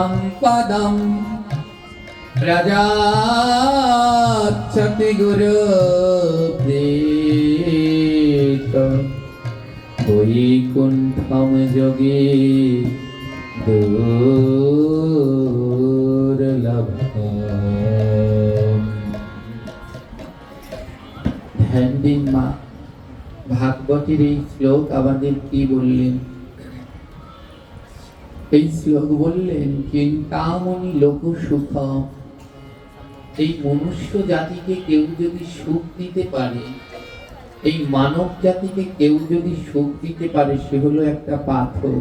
সম্পদম প্রজাচ্ছতি গুরু প্রেত বৈকুণ্ঠম যোগে দুর্লভম। ধ্যান দিন মা, ভাগবতের এই শ্লোক আমাদের কি বললেন? এই শ্লোক বললেন চিন্তামণি লোক সুখ। এই মনুষ্য জাতিকে কেউ যদি সুখ দিতে পারে, এই মানব জাতিকে কেউ যদি সুখ দিতে পারে, সে হলো একটা পাথর।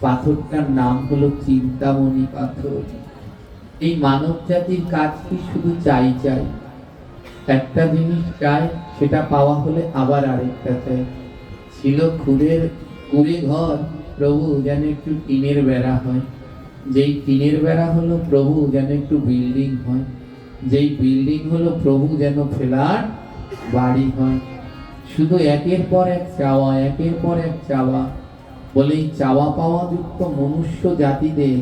পাথরটার নাম হলো চিন্তামণি পাথর। এই মানব জাতির কাজ কি? শুধু চাই চাই, একটা জিনিস চায়, সেটা পাওয়া হলে আবার আরেকটা চাই। ছিল কুড়ে ঘর, প্রভু যেন একটু টিনের বেড়া হয়। যেই টিনের বেড়া হলো, প্রভু যেন একটু বিল্ডিং হয়। যেই বিল্ডিং হলো, প্রভু যেন ফ্ল্যাট বাড়ি হয়। শুধু একের পর এক চাওয়া, একের পর এক চাওয়া। বলে এই চাওয়া পাওয়া যুক্ত মনুষ্য জাতিদের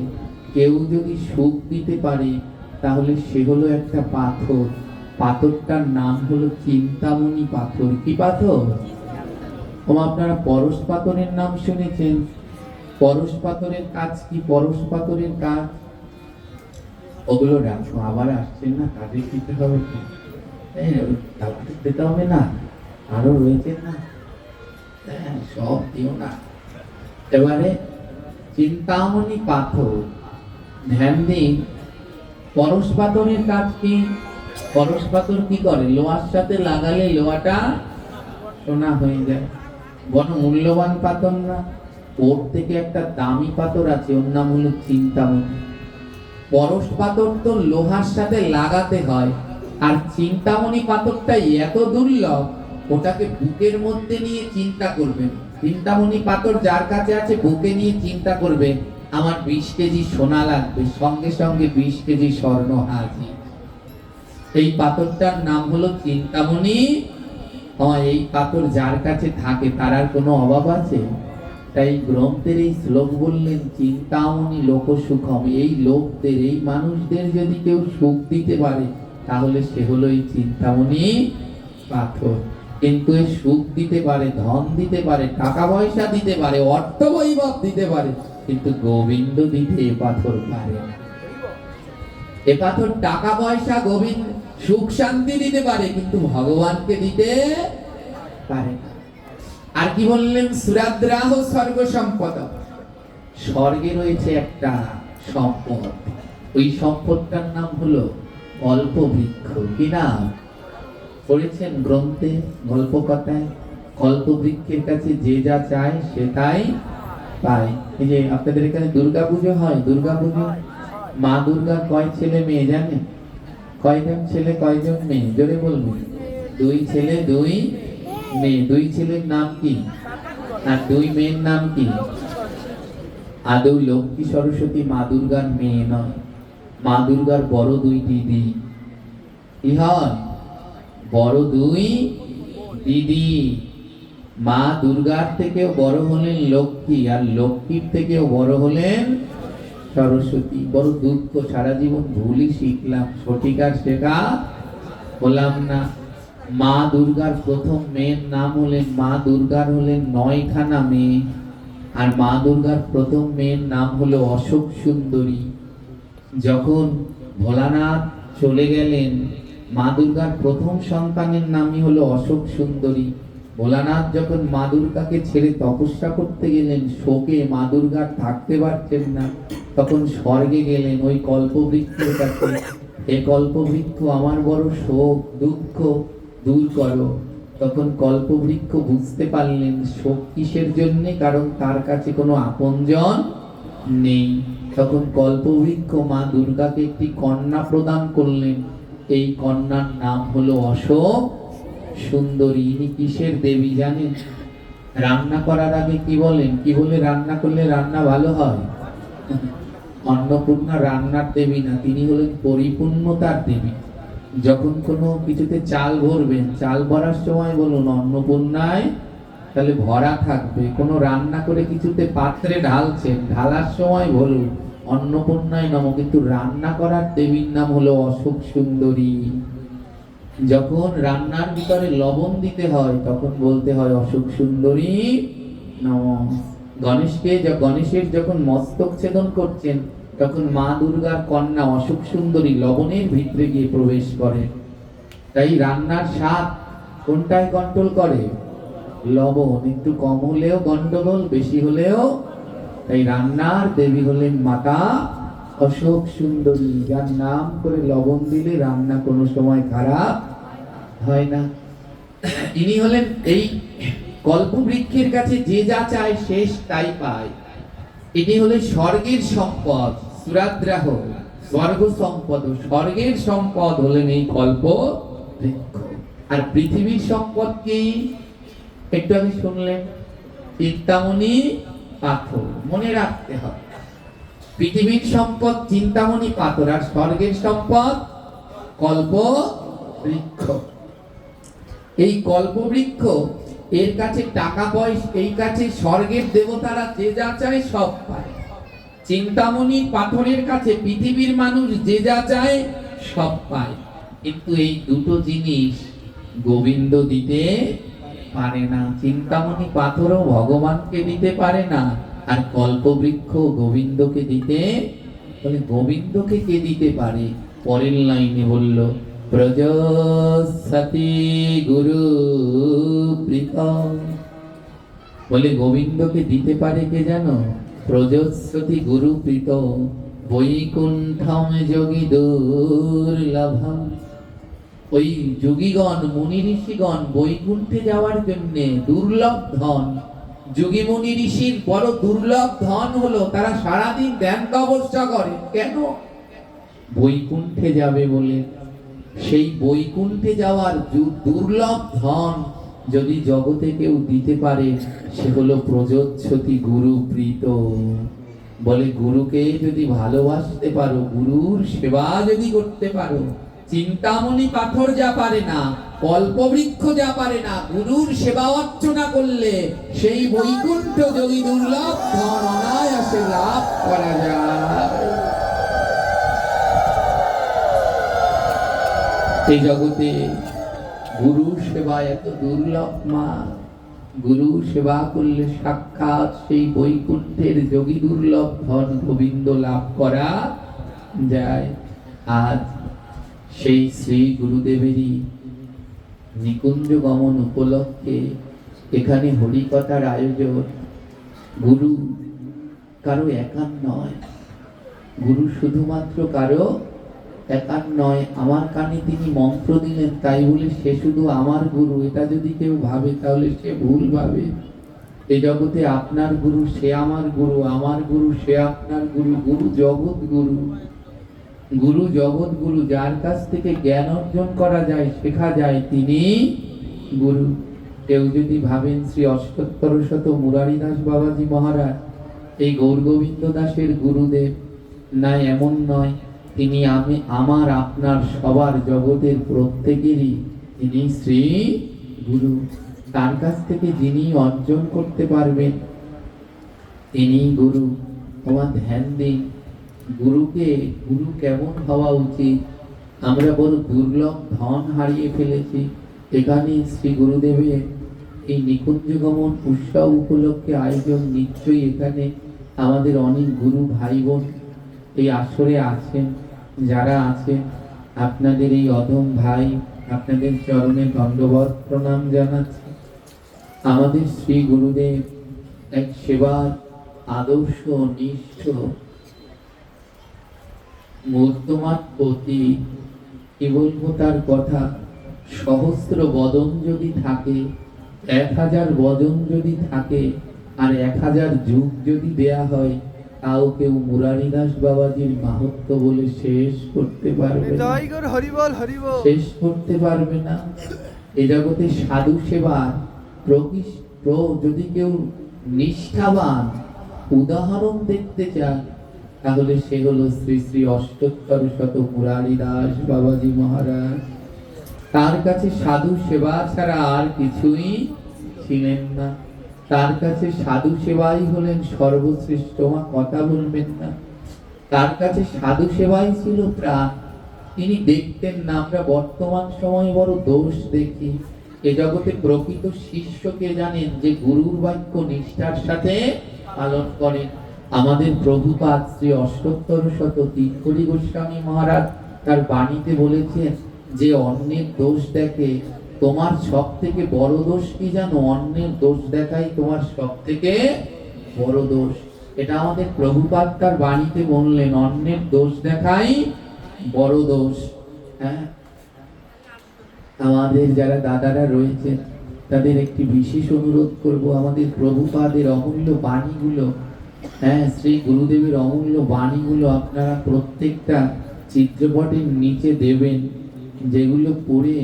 কেউ যদি সুখ দিতে পারে, তাহলে সে হলো একটা পাথর। পাথরটার নাম হলো চিন্তামণি পাথর। কি পাথর? আপনারা পরশ পাথরের নাম শুনেছেন? পরশ পাথরের কাজ কি? পরশ পাথরের কাজ ওগুলো রাখো, আবার আসছেন না, কাজে দিতে হবে, দিতে হবে না, আরো রয়েছে না, সব দিও না। এবারে চিন্তামণি পাথর, ধ্যান দিন। পরশ পাথরের কাজ কি? পরশ পাথর কি করে? লোহার সাথে লাগালে লোহাটা সোনা হয়ে যায়। বড় মূল্যবান পাথর না? ওর থেকে একটা দামি পাথর আছে, ওর নাম হলো চিন্তামণি। পরশ পাথর তো লোহার সাথে লাগাতে হয়, আর চিন্তামণি পাথরটা এত দুর্লভ, ওটাকে বুকের মধ্যে নিয়ে চিন্তা করবেন। চিন্তামণি পাথর যার কাছে আছে, বুকে নিয়ে চিন্তা করবে আমার 20 কেজি সোনা লাগবে, সঙ্গে সঙ্গে 20 কেজি স্বর্ণ হাজির। এই পাথরটার নাম হলো চিন্তামণি। এই পাথর যার কাছে থাকে তার আর কোনো অভাব আছে? তাই গ্রন্থের এই শ্লোক বললেন চিন্তামণি লোক সুখম। এই লোকদের, এই মানুষদের যদি কেউ সুখ দিতে পারে, তাহলে সে হলো এই চিন্তামণি পাথর। কিন্তু এই সুখ দিতে পারে, ধন দিতে পারে, টাকা পয়সা দিতে পারে, অর্থ বৈভব দিতে পারে, কিন্তু গোবিন্দ দিতে এ পাথর পারে না। এ পাথর টাকা পয়সা, গোবিন্দ, সুখ শান্তি দিতে পারে, কিন্তু ভগবানকে দিতে পারে না। আর কি বললেন? সুরাদ্রাহ স্বর্গ সম্পদ। স্বর্গে রয়েছে একটা সম্পদ, ওই সম্পদটার নাম হলো কল্পবৃক্ষ। কি নাম? পড়েছেন গ্রন্থে, গল্প কথায়, কল্পবৃক্ষের কাছে যে যা চায় সে তাই পায়। এই যে আপনাদের এখানে দুর্গাপুজো হয়, দুর্গাপুজো, মা দুর্গা কয় ছেলে মেয়ে জানেন? কয়জন ছেলে কয়জন মেয়ে? জোরে বলবেন। 2 ছেলে 2 মেয়ে। 2 ছেলের নাম কি আর 2 মেয়ের নাম কি? আদৌ লক্ষ্মী সরস্বতী মা দুর্গার মেয়ে নয়, মা দুর্গার বড় 2 দিদি। কি হয়? বড় 2 দিদি। মা দুর্গার থেকেও বড় হলেন লক্ষ্মী, আর লক্ষ্মীর থেকেও বড় হলেন সরস্বতী। বড় দুঃখ, সারা জীবন ভুলই শিখলাম, সঠিক আর শেখা হলাম না। মা দুর্গার প্রথম মেয়ের নাম হলেন, মা দুর্গার হলেন 9খানা মেয়ে, আর মা দুর্গার প্রথম মেয়ের নাম হলো অশোক সুন্দরী। যখন ভোলানাথ চলে গেলেন, মা দুর্গার প্রথম সন্তানের নামই হলো অশোক সুন্দরী। ভোলানাথ যখন মা দুর্গাকে ছেড়ে তপস্যা করতে গেলেন, শোকে মা দুর্গা থাকতে পারছেন না, তখন স্বর্গে গেলেন ওই কল্পবৃক্ষের কাছে। এ কল্পবৃক্ষ, আমার বড় শোক দুঃখ দূর করো। তখন কল্পবৃক্ষ বুঝতে পারলেন শোক কিসের জন্যে, কারণ তার কাছে কোনো আপনজন নেই। তখন কল্পবৃক্ষ মা দুর্গাকে একটি কন্যা প্রদান করলেন। এই কন্যার নাম হলো অশোক সুন্দরী। ইনি কিসের দেবী জানেন? রান্না করার আগে কি বলেন? কি বলে রান্না করলে রান্না ভালো হয়? অন্নপূর্ণা রান্নার দেবী না, তিনি হলেন পরিপূর্ণতার দেবী। যখন কোনো কিছুতে চাল ভরবেন, চাল ভরার সময় বলুন অন্নপূর্ণায়, তাহলে ভরা থাকবে। কোনো রান্না করে কিছুতে পাত্রে ঢালছেন, ঢালার সময় বলুন অন্নপূর্ণায় নম, কিন্তু রান্না করার দেবীর নাম হলো অশোক সুন্দরী। যখন রান্নার ভিতরে লবণ দিতে হয় তখন বলতে হয় অশোক সুন্দরী নম। গণেশের যখন মস্তক ছেদন করছেন তখন মা দুর্গার কন্যা অশোক সুন্দরী লবণের ভিতরে গিয়ে প্রবেশ করে। তাই রান্নার স্বাদ কোনটাই কন্ট্রোল করে? লবণ। একটু কম হলেও গন্ডগোল, বেশি হলেও। তাই রান্নার দেবী হলেন মাতা অশোক সুন্দরী, যার নাম করে লবণ দিলে রান্না কোনো সময় খারাপ হয় না। ইনি হলেন এই কল্পবৃক্ষের কাছে যে যা চায় শেষ তাই পায়। ইনি হলেন স্বর্গের সম্পদ, সুরাদ্রাহ স্বর্গ সম্পদ। স্বর্গের সম্পদ হলেন এই কল্প বৃক্ষ। আর পৃথিবীর সম্পদ কি? একটু আগে শুনলেন, চিন্তামণি পাথর। মনে রাখতে হবে, পৃথিবীর সম্পদ চিন্তামণি পাথর, আর স্বর্গের সম্পদ কল্প বৃক্ষ। এই কল্প বৃক্ষ এর কাছে টাকা পয়সা, এই কাছে স্বর্গের দেবতারা যে যা চায় সব পায়। চিন্তামণি পাথরের কাছে পৃথিবীর মানুষ যে যা চায় সব পায়। কিন্তু এই দুটো জিনিস গোবিন্দ দিতে পারে না। চিন্তামণি পাথরও ভগবানকে দিতে পারে না, আর কল্পবৃক্ষ গোবিন্দকে দিতে, বলে গোবিন্দকে কে দিতে পারে? পরের লাইনে বলল প্রজসতি গুরু প্রীতম। বলে গোবিন্দকে দিতে পারে কে জানো? প্রজসতি গুরু প্রীতম বৈকুণ্ঠম যোগী দুর্লভম। ওই যোগীগণ, মুনি ঋষিগণ বৈকুণ্ঠে যাওয়ার জন্য দুর্লভ ধন। যোগী মুনি ঋষির বড় দুর্লভ ধন হলো তারা সারাদিন ধ্যান তপস্যা করে। কেন? বৈকুণ্ঠে যাবে বলে। সেই বৈকুণ্ঠে যাওয়ার দুর্লভ ধন যদি জগতে কেউ দিতে পারে সে হলো প্রযোজ্যতি গুরু প্রীত। বলে গুরুকে যদি ভালোবাসতে পারো, গুরুর সেবা যদি করতে পারো, চিন্তামণি পাথর যা পারে না, কল্পবৃক্ষ যা পারে না, গুরুর সেবা অর্চনা করলে সেই বৈকুণ্ঠ যোগী দুর্লভ ধন অনায়াসে লাভ করা যায়। এই জগতে গুরু সেবা এত দুর্লভ মা, গুরু সেবা করলে সাক্ষাৎ সেই বৈকুণ্ঠের যোগী দুর্লভ ধন গোবিন্দ লাভ করা যায়। আজ সেই শ্রী গুরুদেবেরই নিকুঞ্জ গমন উপলক্ষে এখানে হরিকথার আয়োজন। গুরু কারো একার নয়, গুরু শুধুমাত্র কারো একার নয়। আমার কানে তিনি মন্ত্র দিলেন তাই বলে সে শুধু আমার গুরু, এটা যদি কেউ ভাবে তাহলে সে ভুল ভাবে। এই জগতে আপনার গুরু সে আমার গুরু, আমার গুরু সে আপনার গুরু। গুরু জগৎ গুরু, গুরু জগৎ গুরু। যার কাছ থেকে জ্ঞান অর্জন করা যায়, শেখা যায়, তিনি গুরু। কেউ যদি ভাবেন শ্রী অষ্টোত্তর শত মুরারি দাস বাবাজি মহারাজ এই গৌরগোবিন্দ দাসের গুরুদেব, না, এমন নয়। তিনি আমার আপনার সবার জগতের প্রত্যেকেরই তিনি শ্রী গুরু। তার কাছ থেকে যিনি অর্জন করতে পারবেন তিনি গুরু। তোমার ধ্যান দিন গুরুকে। গুরু কেমন হওয়া উচিত? আমরা বড় দুর্লভ ধন হারিয়ে ফেলেছি। এখানে শ্রী গুরুদেবের এই নিকুঞ্জ গমন উৎসব উপলক্ষে আয়োজন। নিশ্চয়ই এখানে আমাদের অনেক গুরু ভাই বোন এই আসরে আছেন। যারা আছেন আপনাদের এই অধম ভাই, আপনাদের চরণে দণ্ডবত প্রণাম জানাচ্ছি। আমাদের শ্রী গুরুদেব এক সেবার আদর্শ নিষ্ঠ মূর্তমান পতি। কি বলবো তার কথা? সহস্র বদন যদি থাকে, 1000 বদন যদি থাকে, আর 1000 যুগ যদি দেয়া হয়, তাও কেউ মুরারি দাস বাবাজির মাহাত্ম্য বলে শেষ করতে পারবে না। শেষ করতে পারবে না। এ জগতে সাধু সেবার যদি কেউ নিষ্ঠাবান উদাহরণ দেখতে চান তাহলে সে হলো শ্রী শ্রী অষ্টোত্তর শত মুরারি দাস বাবাজি মহারাজ। তার কাছে সাধু সেবা ছাড়া আর কিছুই ছিলেন না। তার কাছে সাধু সেবাই হলেন সর্বশ্রেষ্ঠ। মা কথা বলবেন না, তার কাছে সাধু সেবাই ছিল প্রাণ। তিনি দেখতেন না আমরা বর্তমান সময়ে বড় দোষ দেখি। এ জগতে প্রকৃত শিষ্যকে জানেন যে গুরুর বাক্য নিষ্ঠার সাথে পালন করেন। আমাদের প্রভুপাদ শ্রী অষ্টোত্তর শত তিনকড়ি গোস্বামী মহারাজ তার বাণীতে বলেছেন যে অন্যের দোষ দেখে তোমার সব থেকে বড় দোষ কি জানো? অন্যের দোষ দেখাই তোমার সব থেকে বড় দোষ। এটা আমাদের প্রভুপাদ তার বাণীতে বললেন, অন্যের দোষ দেখাই বড় দোষ। হ্যাঁ, আমাদের যারা দাদারা রয়েছেন তাদের একটি বিশেষ অনুরোধ করব, আমাদের প্রভুপাদের অমূল্য বাণীগুলো, হ্যাঁ, শ্রী গুরুদেবের অমূল্য বাণীগুলো আপনারা প্রত্যেকটা চিত্রপটের নিচে দেবেন, যেগুলো পড়ে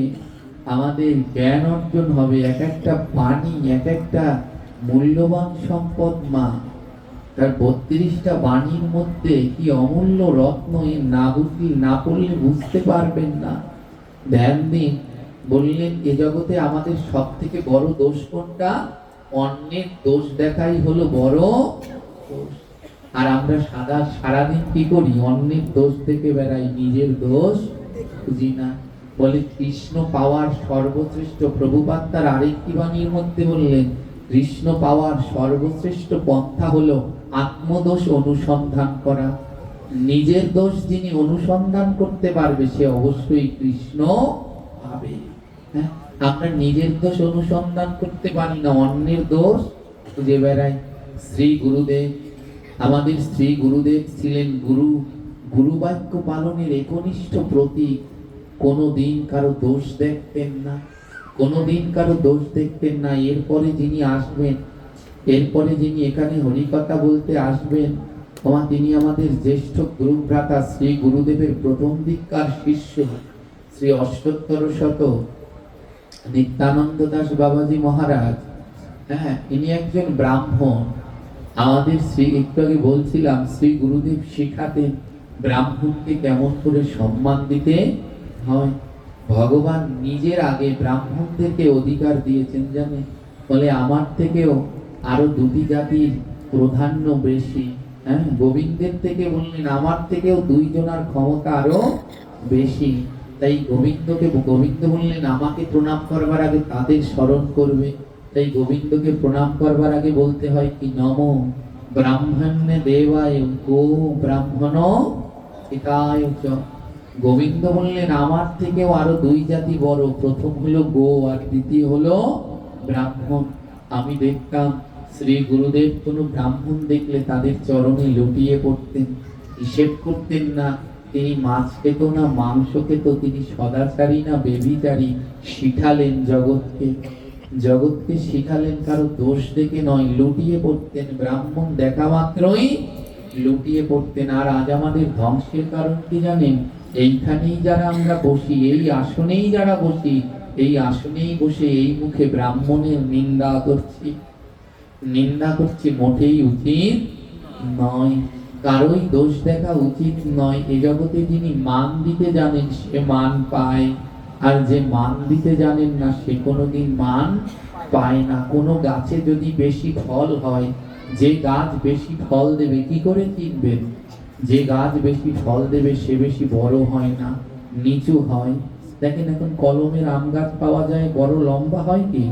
আমাদের জ্ঞান অর্জন হবে। এক একটা বাণী এক একটা মূল্যবান সম্পদ মা। তার 32টা বাণীর মধ্যে কি অমূল্য রত্ন, না পড়লে বুঝতে পারবেন না। ধ্যান দিন। বললেন এ জগতে আমাদের সব থেকে বড় দোষ কোনটা? অন্যের দোষ দেখাই হলো বড় দোষ। আর আমরা সারাদিন কি করি? অন্যের দোষ দেখে বেড়াই, নিজের দোষ খুঁজি না। বলে কৃষ্ণ পাওয়ার সর্বশ্রেষ্ঠ, প্রভুপাদ তার আরেকটি বাণীর মধ্যে বললেন কৃষ্ণ পাওয়ার সর্বশ্রেষ্ঠ পন্থা হলো আত্মদোষ অনুসন্ধান করা। নিজের দোষ যিনি অনুসন্ধান করতে পারবে সে অবশ্যই কৃষ্ণ পাবে। হ্যাঁ, আমরা নিজের দোষ অনুসন্ধান করতে পারি না, অন্যের দোষ খুঁজে বেড়াই। শ্রী গুরুদেব, আমাদের শ্রী গুরুদেব ছিলেন গুরু বাক্য পালনের একনিষ্ঠ প্রতীক। কোনোদিন কারো দোষ দেখতেন না, কোনোদিন কারো দোষ দেখতেন না। এরপরে যিনি আসবেন, এরপরে যিনি এখানে হরিকথা বলতে আসবেন, তিনি আমাদের জ্যেষ্ঠ গুরু ভ্রাতা শ্রী গুরুদেবের প্রথম দিককার শিষ্য শ্রী অষ্টোত্তর শত নিত্যানন্দ দাস বাবাজি মহারাজ। হ্যাঁ, ইনি একজন ব্রাহ্মণ। আমাদের শ্রী একটু আগে বলছিলাম শ্রী গুরুদেব শিখাতেন ব্রাহ্মণকে কেমন করে সম্মান দিতে হয়। ভগবান নিজের আগে ব্রাহ্মণদেরকে অধিকার দিয়েছেন জানে, বলে আমার থেকেও আরো দুটি জাতির প্রাধান্য বেশি। হ্যাঁ, গোবিন্দের থেকে বললেন আমার থেকেও দুইজনার ক্ষমতা আরো বেশি। তাই গোবিন্দ বললেন আমাকে প্রণাম করবার আগে তাদের স্মরণ করবে। তাই গোবিন্দকে প্রণাম করবার আগে বলতে হয় কি, নমো ব্রাহ্মণ্যে দেবায় গো ব্রাহ্মণ হিতায় চ। গোবিন্দ বললেন আমার থেকেও আরো দুই জাতি বড়, প্রথম হলো গো আর দ্বিতীয় হলো ব্রাহ্মণ। আমি দেখতাম শ্রী গুরুদেব কোন ব্রাহ্মণ দেখলে তাদের চরণে লুটিয়ে পড়তেন, হিসেব করতেন না তিনি মাছ খেত না মাংস খেত, তিনি সদাচারী না বেবিচারী। শিখালেন জগৎকে শিখালেন কারো দোষ দেখে নয়, লুটিয়ে পড়তেন। ব্রাহ্মণ দেখা মাত্রই লুটিয়ে পড়তেন। আর আজ আমাদের ধ্বংসের কারণ কি জানেন? এইখানেই যারা আমরা বসি, এই আসনেই যারা বসি, এই আসনেই বসে এই মুখে ব্রাহ্মণের নিন্দা করছি মোটেই উচিত নয়। কারোই দোষ দেখা উচিত নয়। এ জগতে যিনি মান দিতে জানেন সে মান পায়, আর যে মান দিতে জানেন না সে কোনোদিন মান পায় না। কোনো গাছে যদি বেশি ফল হয়, যে গাছ বেশি ফল দেবে কি করে চিনবেন? যে গাছ বেশি ফল দেবে সে বেশি বড় হয় না, নিচু হয়। দেখেন এখন কলমের আম গাছ পাওয়া যায়, বড় লম্বা হয় কি?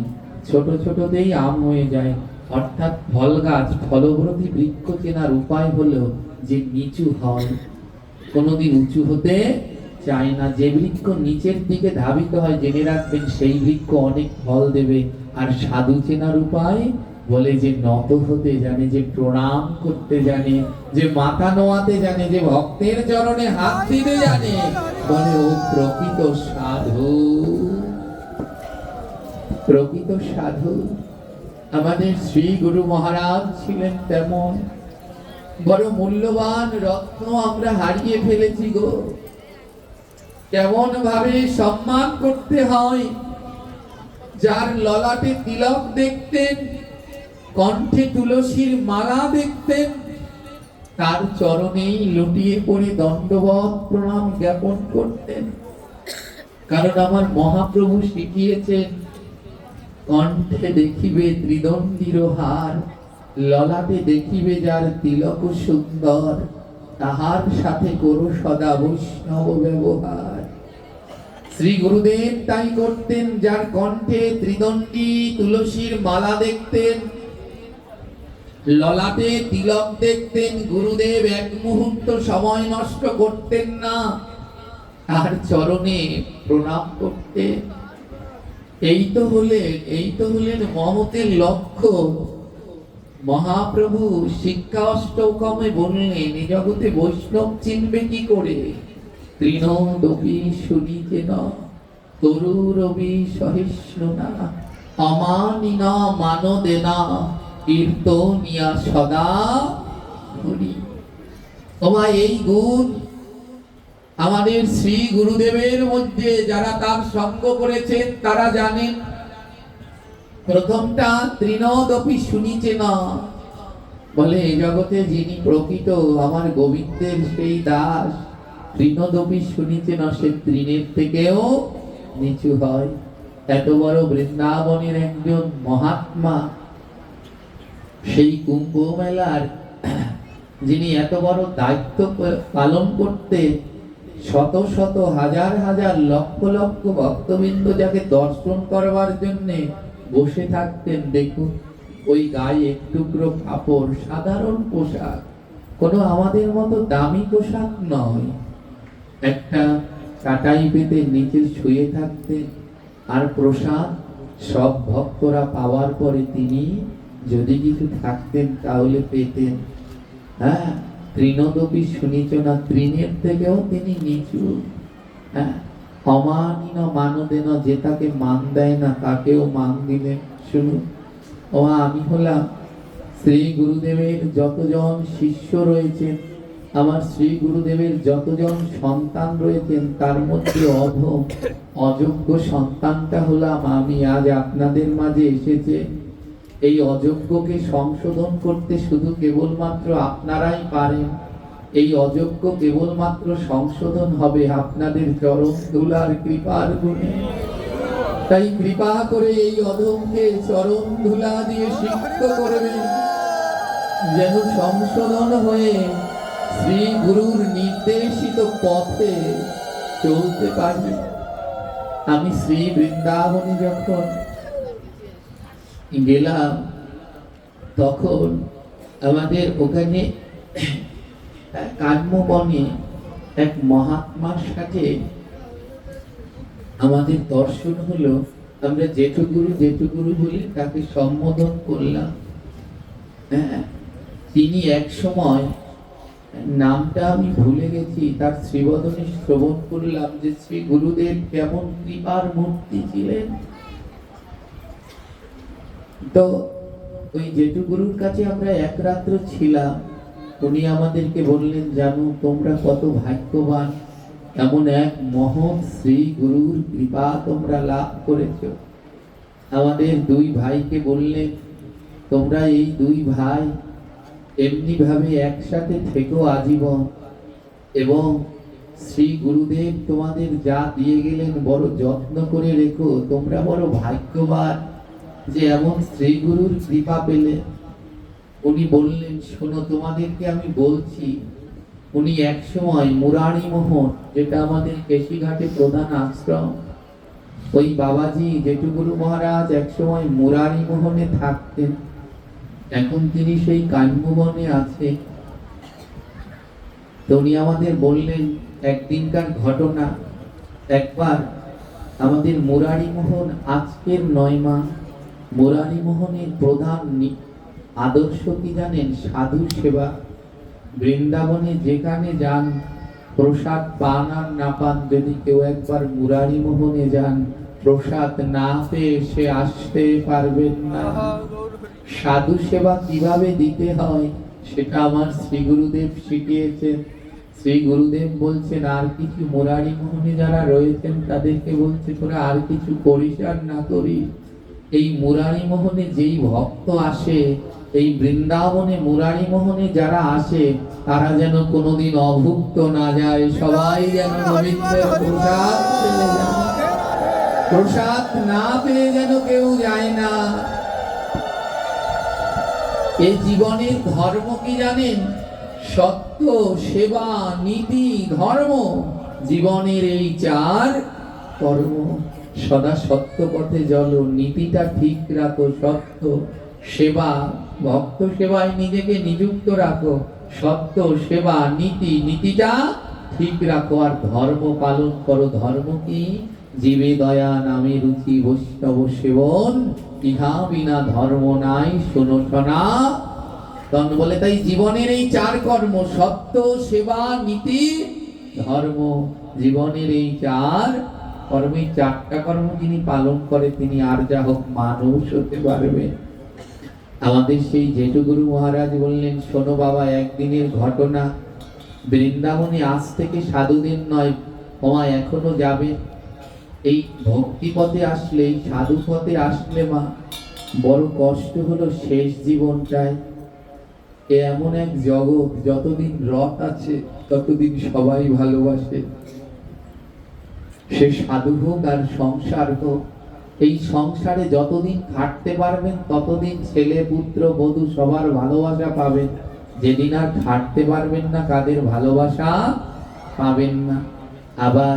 ছোট ছোটতেই আম হয়ে যায়। অর্থাৎ ফল গাছ, ফলবতী বৃক্ষ চেনার উপায় হলো যে নিচু হয়, কোনোদিন উঁচু হতে চায় না। যে বৃক্ষ নিচের দিকে ধাবিত হয় জেনে রাখবেন সেই বৃক্ষ অনেক ফল দেবে। আর সাধু চেনার উপায় বলে যে নত হতে জানে, যে প্রণাম করতে জানে, যে মাথা নোয়াতে জানে, যে ভক্তের চরণে হাত দিতে জানে, বলে ও প্রকৃত সাধু। প্রকৃত সাধু আমাদের শ্রী গুরু মহারাজ ছিলেন তেমন। বড় মূল্যবান রত্ন আমরা হারিয়ে ফেলেছি গো। কেমন ভাবে সম্মান করতে হয়। যার ললাটে তিলক দেখতেন, কণ্ঠে তুলসীর মালা দেখতেন, তার চরণেই লুটিয়ে পড়ে দণ্ডবত প্রণাম জ্ঞাপন করতেন। কারণ আমার মহাপ্রভু শিখিয়েছেন কণ্ঠে দেখিবে ত্রিদণ্ডীর হার, ললাটে দেখিবে যার তিলক সুন্দর, তাহার সাথে করো সদা বৈষ্ণব ব্যবহার। শ্রী গুরুদেব তাই করতেন, যার কণ্ঠে ত্রিদণ্ডী তুলসীর মালা দেখতেন, ললাটে তিলক দেখতেন, গুরুদেব এক মুহূর্ত সময় নষ্ট করতেন না, তার চরণে প্রণাম করতেন। এই তো হলেন মহতের লক্ষ্য। মহাপ্রভু শিক্ষা অষ্টকমে বললেন, এই জগতে বৈষ্ণব চিনবে কি করে? তৃণদপি শুনিতেন তরুরবি সহিষ্ণুনা অমানিনা মানদেনা কীর্তনিয়া সদা হরি। তোমার এই গুণ আমাদের শ্রী গুরুদেবের মধ্যে যারা তার সঙ্গ করেছেন তারা জানেন। প্রথমটা তৃণদপি শুনিছে না, বলে এই জগতে যিনি প্রকৃত আমার গোবিন্দের সেই দাস, তৃণদপি শুনিছে না, সে তৃণের থেকেও নিচু হয়। এত বড় বৃন্দাবনের একজন মহাত্মা, সেই কুম্ভ মেলার যিনি এত বড় দায়িত্ব পালন করতে শত শত হাজার হাজার লক্ষ লক্ষ ভক্তবৃন্দ যাকে দর্শন করবার জন্যে বসে থাকতেন, দেখুন ওই গায়ে এক টুকরো কাপড়, সাধারণ পোশাক, কোনো আমাদের মতো দামি পোশাক নয়, একটা কাটাই পেতে নিচে শুয়ে থাকতেন। আর প্রসাদ সব ভক্তরা পাওয়ার পরে তিনি যদি কিছু থাকতেন তাহলে পেতেন। হ্যাঁ, তৃণদপি শুনিছ না, তৃণের থেকেও তিনি নিচু। হ্যাঁ, অমানিন মানদেন, যে তাকে মান দেয় না তাকেও মান দিলেন। শুনুন, আমি হলাম শ্রী গুরুদেবের যতজন শিষ্য রয়েছেন, আমার শ্রী গুরুদেবের যতজন সন্তান রয়েছেন, তার মধ্যে অধম অযোগ্য সন্তানটা হলাম আমি। আজ আপনাদের মাঝে এসেছে, এই অযোগ্যকে সংশোধন করতে শুধু কেবলমাত্র আপনারাই পারেন। এই অযোগ্য কেবলমাত্র সংশোধন হবে আপনাদের চরণ ধুলার কৃপার গুণে। তাই কৃপা করে এই অধমকে চরণ ধুলা দিয়ে সিক্ত করবেন, যেন সংশোধন হয়ে শ্রী গুরুর নির্দেশিত পথে চলতে পারবে। আমি শ্রী বৃন্দাবনে যখন গেলাম, তখন আমাদের ওখানে কাম্যবনে এক মহাত্মার সাথে আমাদের দর্শন হলো। আমরা জেঠুগুরু বলি তাকে সম্বোধন করলাম। হ্যাঁ, তিনি এক সময়, নামটা আমি ভুলে গেছি, তার শ্রীবদনে শ্রবণ করলাম যে শ্রী গুরুদেব কেমন কৃপার মূর্তি ছিলেন। তো ওই জেঠুগুরুর কাছে আমরা এক রাত্র ছিলাম। উনি আমাদেরকে বললেন, জানো তোমরা কত ভাগ্যবান, এমন এক মহৎ শ্রী গুরুর কৃপা তোমরা লাভ করেছ। আমাদের দুই ভাইকে বললেন, তোমরা এই দুই ভাই এমনি ভাবে একসাথে থেকো আজীবন, এবং শ্রী গুরুদেব তোমাদের যা দিয়ে গেলেন বড় যত্ন করে রেখো। তোমরা বড় ভাগ্যবান যে এমন শ্রী গুরুর কৃপা পেলে। উনি বললেন, শোনো তোমাদেরকে আমি বলছি, উনি এক সময় মুরারি মোহন, যেটা আমাদের কেশিঘাটে প্রধান আশ্রম, ওই বাবাজি জেঠুগুরু মহারাজ এক সময় মুরারি মোহনে থাকতেন। এখন তিনি সেই কাম্যবনে আছে। তো উনি আমাদের বললেন একদিনকার ঘটনা। একবার আমাদের মুরারি মোহন, আজকের 9 মাস, মুরারি মোহনের প্রধান আদর্শ কি জানেন? সাধু সেবা। বৃন্দাবনে যেখানে যান, প্রসাদ পান আর না পান, যদি কেউ একবার মুরারি মোহনে যান, প্রসাদ না পেয়ে সে আসতে পারবেন না। সাধু সেবা কিভাবে দিতে হয় সেটা আমার শ্রী গুরুদেব শিখিয়েছেন। শ্রী গুরুদেব বলছেন, আর কিছু মুরারি মোহনে যারা রয়েছেন তাদেরকে বলছে, তোরা আর কিছু করিস আর না করিস, এই মুরারি মোহনে যেই ভক্ত আসে, এই বৃন্দাবনে মুরারি মোহনে যারা আসে, তারা যেন কোনোদিন অভুক্ত না যায়, সবাই যেন গোবিন্দের প্রসাদ পেয়ে যায়। প্রসাদ না পেয়ে যেন কেউ যায় না। এই জীবনের ধর্ম কি জানেন? সত্য, সেবা, নীতি, ধর্ম, জীবনের এই চার কর্ম। সদা সত্য পথে চলো, নীতিটা ঠিক রাখো, সত্য সেবা, ভক্ত সেবায় নিজেকে নিযুক্ত রাখো, সত্য সেবা নীতি, নীতিটা ঠিক রাখো, আর ধর্ম পালন করো। ধর্ম কি? জীবে দয়া নামে রুচি বৈষ্ণব সেবন, ইহা বিনা ধর্ম নাই শোনো শোনা। তখন বলে তাই জীবনের এই চার কর্ম, সত্য, সেবা, নীতি, ধর্ম, জীবনের এই চার কর্ম, এই চারটা কর্ম যিনি পালন করে তিনি আর যা হোক মানুষ হতে পারবে। আমাদের সেই জেঠুগুরু মহারাজ বললেন, শোনো বাবা, একদিনের ঘটনা। বৃন্দাবনে আজ থেকে সাধুদের নয়, ওমা এখনো যাবে। এই ভক্তি পথে আসলে, এই সাধু পথে আসলে মা বড় কষ্ট হলো শেষ জীবনটায়। এমন এক জগৎ, যতদিন রথ আছে ততদিন সবাই ভালোবাসে। সে সাধু হোক আর সংসার হোক, এই সংসারে যতদিন খাটতে পারবেন ততদিন ছেলে পুত্র বধূ সবার ভালোবাসা পাবেন। যেদিন আর খাটতে পারবেন না, কাদের ভালোবাসা পাবেন না। আবার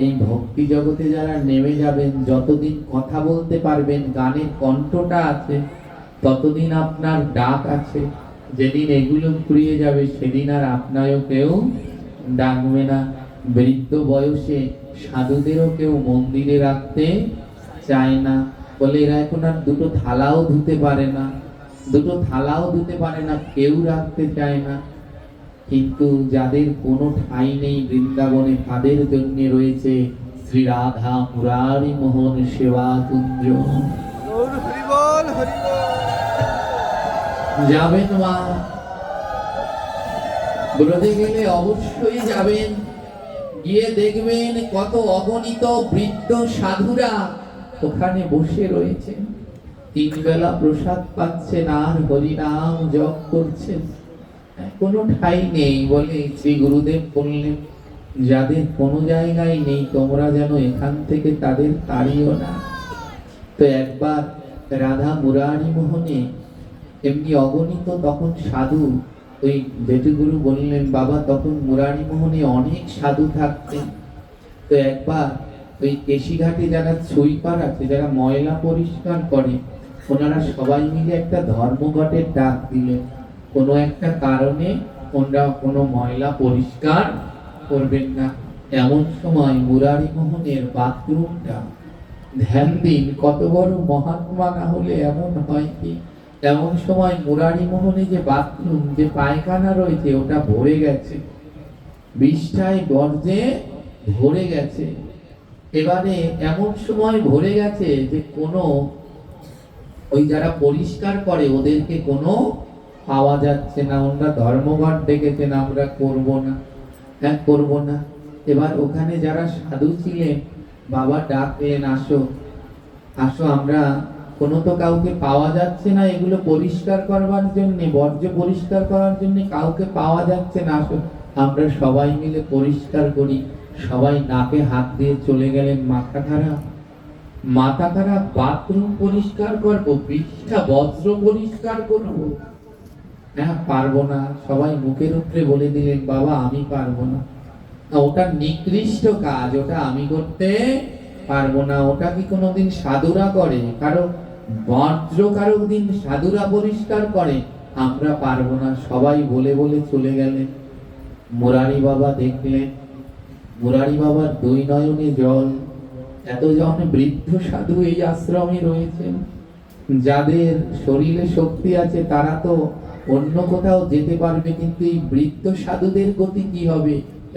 এই ভক্তি জগতে যারা নেমে যাবেন, যতদিন কথা বলতে পারবেন, গানের কণ্ঠটা আছে, ততদিন আপনার ডাক আছে। যেদিন এগুলো ফুরিয়ে যাবে সেদিন আর আপনারও কেউ ডাকবে না। বৃদ্ধ বয়সে সাধুদেরও কেউ মন্দিরে রাখতে চায় না, বলে এরা এখন আর দুটো থালাও ধুতে পারে না, দুটো থালাও ধুতে পারে না, কেউ রাখতে চায় না। কিন্তু যাদের কোনো ঠাঁই নেই বৃন্দাবনে, তাদের জন্য রয়েছে শ্রী রাধা মুরারি মোহন সেবা কুঞ্জ। যাবেন মা, ব্রজে গেলে অবশ্যই যাবেন, গিয়ে দেখবেন কত অগণিত বৃদ্ধ সাধুরা ওখানে বসে রয়েছে, তিন বেলা প্রসাদ পাচ্ছেন আর হরিনাম জপ করছেন। কোনো ঠাঁই নেই। বলে শ্রী গুরুদেব বললেন, যাদের কোনো জায়গায় নেই তোমরা যেন এখান থেকে তাদের তাড়িও না। তো একবার রাধা মুরারি মোহনে এমনি অগণিত তখন সাধু, ওই জেঠুগুরু বললেন, বাবা তখন মুরারি মোহনে অনেক সাধু থাকতেন। তো একবার ওই কেশিঘাটে যারা সুইপার আছে, যারা ময়লা পরিষ্কার করে, ওনারা সবাই মিলে একটা ধর্মঘটের ডাক দিলেন। কোনো একটা কারণে ওনারা কোনো ময়লা পরিষ্কার করবেন না। এমন সময় মুরারি মোহনের বাথরুমটা, ধ্যান দিন কত বড় মহাত্মা না হলে এমন হয় কি, এমন সময় মুরারি মোহনে যে বাথরুম, যে পায়খানা রয়েছে, ওটা ভরে গেছে, বিষ্ঠায় গর্জে ভরে গেছে। এবারে এমন সময় ভরে গেছে যে কোনো ওই যারা পরিষ্কার করে ওদেরকে কোনো পাওয়া যাচ্ছে না। ওনারা ধর্মঘট ডেকেছেন, আমরা করব না, হ্যাঁ করব না। এবার ওখানে যারা সাধু ছিলেন, বাবা ডাকলেন, আসো আসো, আমরা কোনো তো কাউকে পাওয়া যাচ্ছে না এগুলো পরিষ্কার করবার জন্য, বর্জ্য পরিষ্কার করার জন্য কাউকে পাওয়া যাচ্ছে না, আসো আমরা সবাই মিলে পরিষ্কার করি। সবাই নাকে হাত দিয়ে চলে গেলেন। মাথা খারাপ, বাথরুম পরিষ্কার করবো, পৃষ্ঠা বজ্র পরিষ্কার করবো, হ্যাঁ পারবো না। সবাই মুখের উপরে বলে দিলেন, বাবা আমি পারবো না, ওটা নিকৃষ্ট কাজ, ওটা আমি করতে পারবো না। ওটা কি কোনোদিন সাধুরা করে? কারো বজ্র কারো দিন সাধুরা পরিষ্কার করে, আমরা পারবো না। সবাই বলে বলে চলে গেলেন। মুরারি বাবা দেখলেন, মুরারি বাবার দুই নয়নে জল। এতজন বৃদ্ধ সাধু এই আশ্রমে রয়েছেন, যাদের শরীরে শক্তি আছে তারা তো অন্য কোথাও যেতে পারবে, কিন্তু এই বৃদ্ধ সাধুদের গতি কি হবে?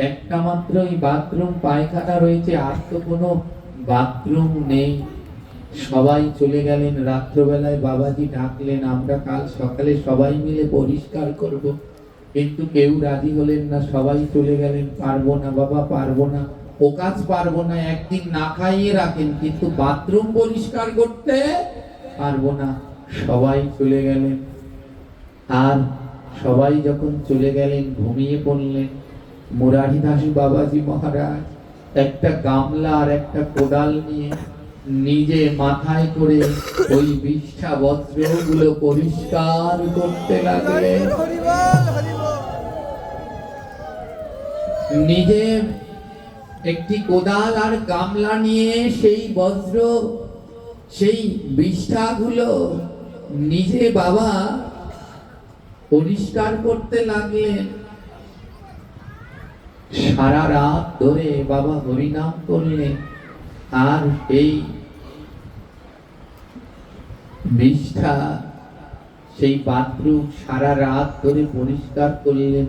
একটা মাত্র এই বাথরুম পায়খানা রয়েছে, আর তো কোনো বাথরুম নেই। সবাই চলে গেলেন। রাত্রবেলায় বাবাজি ডাকলেন, আমরা কাল সকালে সবাই মিলে পরিষ্কার করব, কিন্তু কেউ রাজি হলেন না। সবাই চলে গেলেন, পারবো না বাবা, পারবো না, ও কাজ পারবো না। একদিন না খাইয়ে রাখেন, কিন্তু বাথরুম পরিষ্কার করতে পারবো না। সবাই চলে গেলেন। আর সবাই যখন চলে গেলেন, ঘুমিয়ে পড়লেন। মুরারিদাস বাবাজি মহারাজ একটা গামলা আর একটা কোদাল নিয়ে নিজে মাথায় করে ওই বিষ্ঠা বজ্রগুলো পরিষ্কার করতে লাগলেন। নিজে একটি কোদাল আর গামলা নিয়ে সেই বজ্র, সেই বিষ্ঠাগুলো নিজে বাবা পরিষ্কার করতে লাগলেন। সারা রাত ধরে বাবা হরিনাম করলেন, আর এই বিষ্ঠা, সেই বাথরুম সারা রাত ধরে পরিষ্কার করলেন।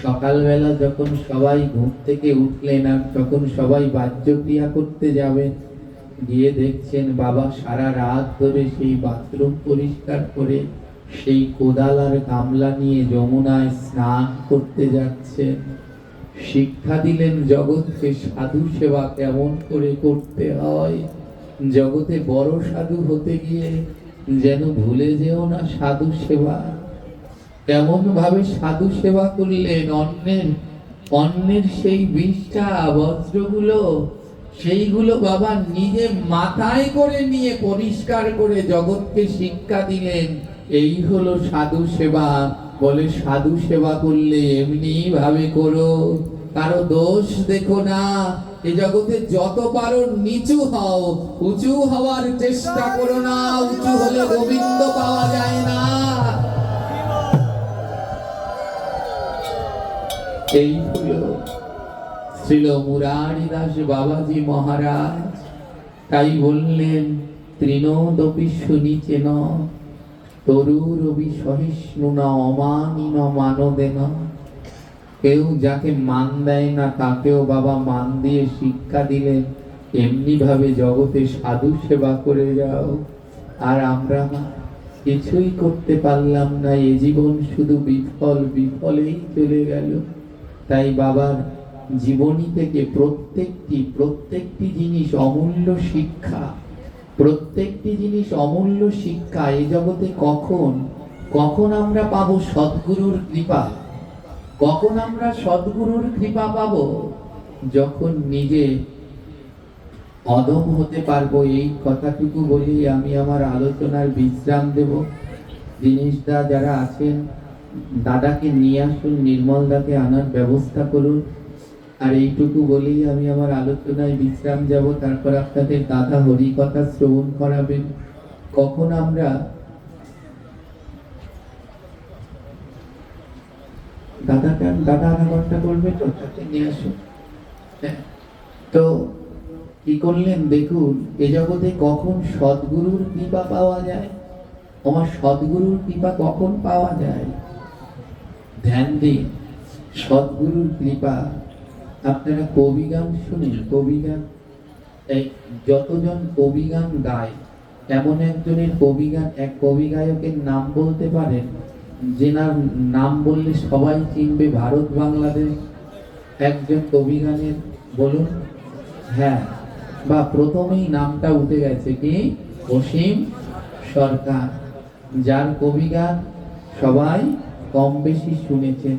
সকালবেলা যখন সবাই ঘুম থেকে উঠলেন আর যখন সবাই বাহ্যক্রিয়া করতে যাবেন, গিয়ে দেখছেন বাবা সারা রাত ধরে সেই বাথরুম পরিষ্কার করে সেই কোদাল আর গামলা নিয়ে যমুনায় স্নান করতে যাচ্ছেন। শিক্ষা দিলেন জগৎকে সাধু সেবা কেমন করে করতে হয়। জগতে বড় সাধু হতে গিয়ে যেন ভুলে যেও না সাধু সেবা। কেমন ভাবে সাধু সেবা করলেন, অন্যের সেই বিষ্ঠা বজ্রগুলো সেইগুলো বাবা নিজে মাথায় করে নিয়ে পরিষ্কার করে জগৎকে শিক্ষা দিলেন। এই হলো সাধু সেবা। বলে সাধু সেবা করলে এমনি ভাবে করো, কারো দোষ দেখো না। এ জগতে যত পারো নিচু হও, উঁচু হওয়ার চেষ্টা করো না। উঁচু হলে গোবিন্দ পাওয়া যায় না। এই হলো শ্রীল মুরারি দাস বাবাজি মহারাজ। তাই বললেন তৃণোদপি সুনিচেন তরুরবি সহিষ্ণু না অমানিন মানদেন। কেউ যাকে মান দেয় না তাকেও বাবা মান দিয়ে শিক্ষা দিলেন, এমনি ভাবে জগতে সাধু সেবা করে যাও। আর আমরা কিছুই করতে পারলাম না, এ জীবন শুধু বিফলেই চলে গেল। তাই বাবার জীবনী থেকে প্রত্যেকটি জিনিস অমূল্য শিক্ষা, প্রত্যেকটি জিনিস অমূল্য শিক্ষা। এই জগতে কখন আমরা পাবো সদ্গুরুর কৃপা? কখন আমরা সদ্গুরুর কৃপা পাবো? যখন নিজে অদম হতে পারবো। এই কথাটুকু বলি আমি আমার আলোচনার বিশ্রাম দেব। জিনিসটা যারা আছেন দাদাকে নিয়ে আসুন, নির্মল দাকে আনার ব্যবস্থা করুন। আর এইটুকু বলেই আমি আমার আলোচনায় বিশ্রাম যাব। তারপর আপনাদের দাদা হরি কথা শ্রবণ করাবেন। কখন আমরা দাদা আধা ঘন্টা করবে তো, তাকে নিয়ে আসুন। তো কি করলেন দেখুন, এ জগতে কখন সদ্গুরুর কৃপা পাওয়া যায়। আমার সদ্গুরুর কৃপা কখন পাওয়া যায়? ধ্যান দিন, সদ্গুরুর কৃপা। আপনারা কবি গান শুনেন? কবি গান, এই যতজন কবি গান গায়, এমন একজনের কবি গান, এক কবি গায়কের নাম বলতে পারেন যেনার নাম বললে সবাই চিনবে ভারত বাংলাদেশ? একজন কবি গানের বলুন। হ্যাঁ, বা প্রথমেই নামটা উঠে গেছে কি? অসীম সরকার, যার কবি গান সবাই কম বেশি শুনেছেন।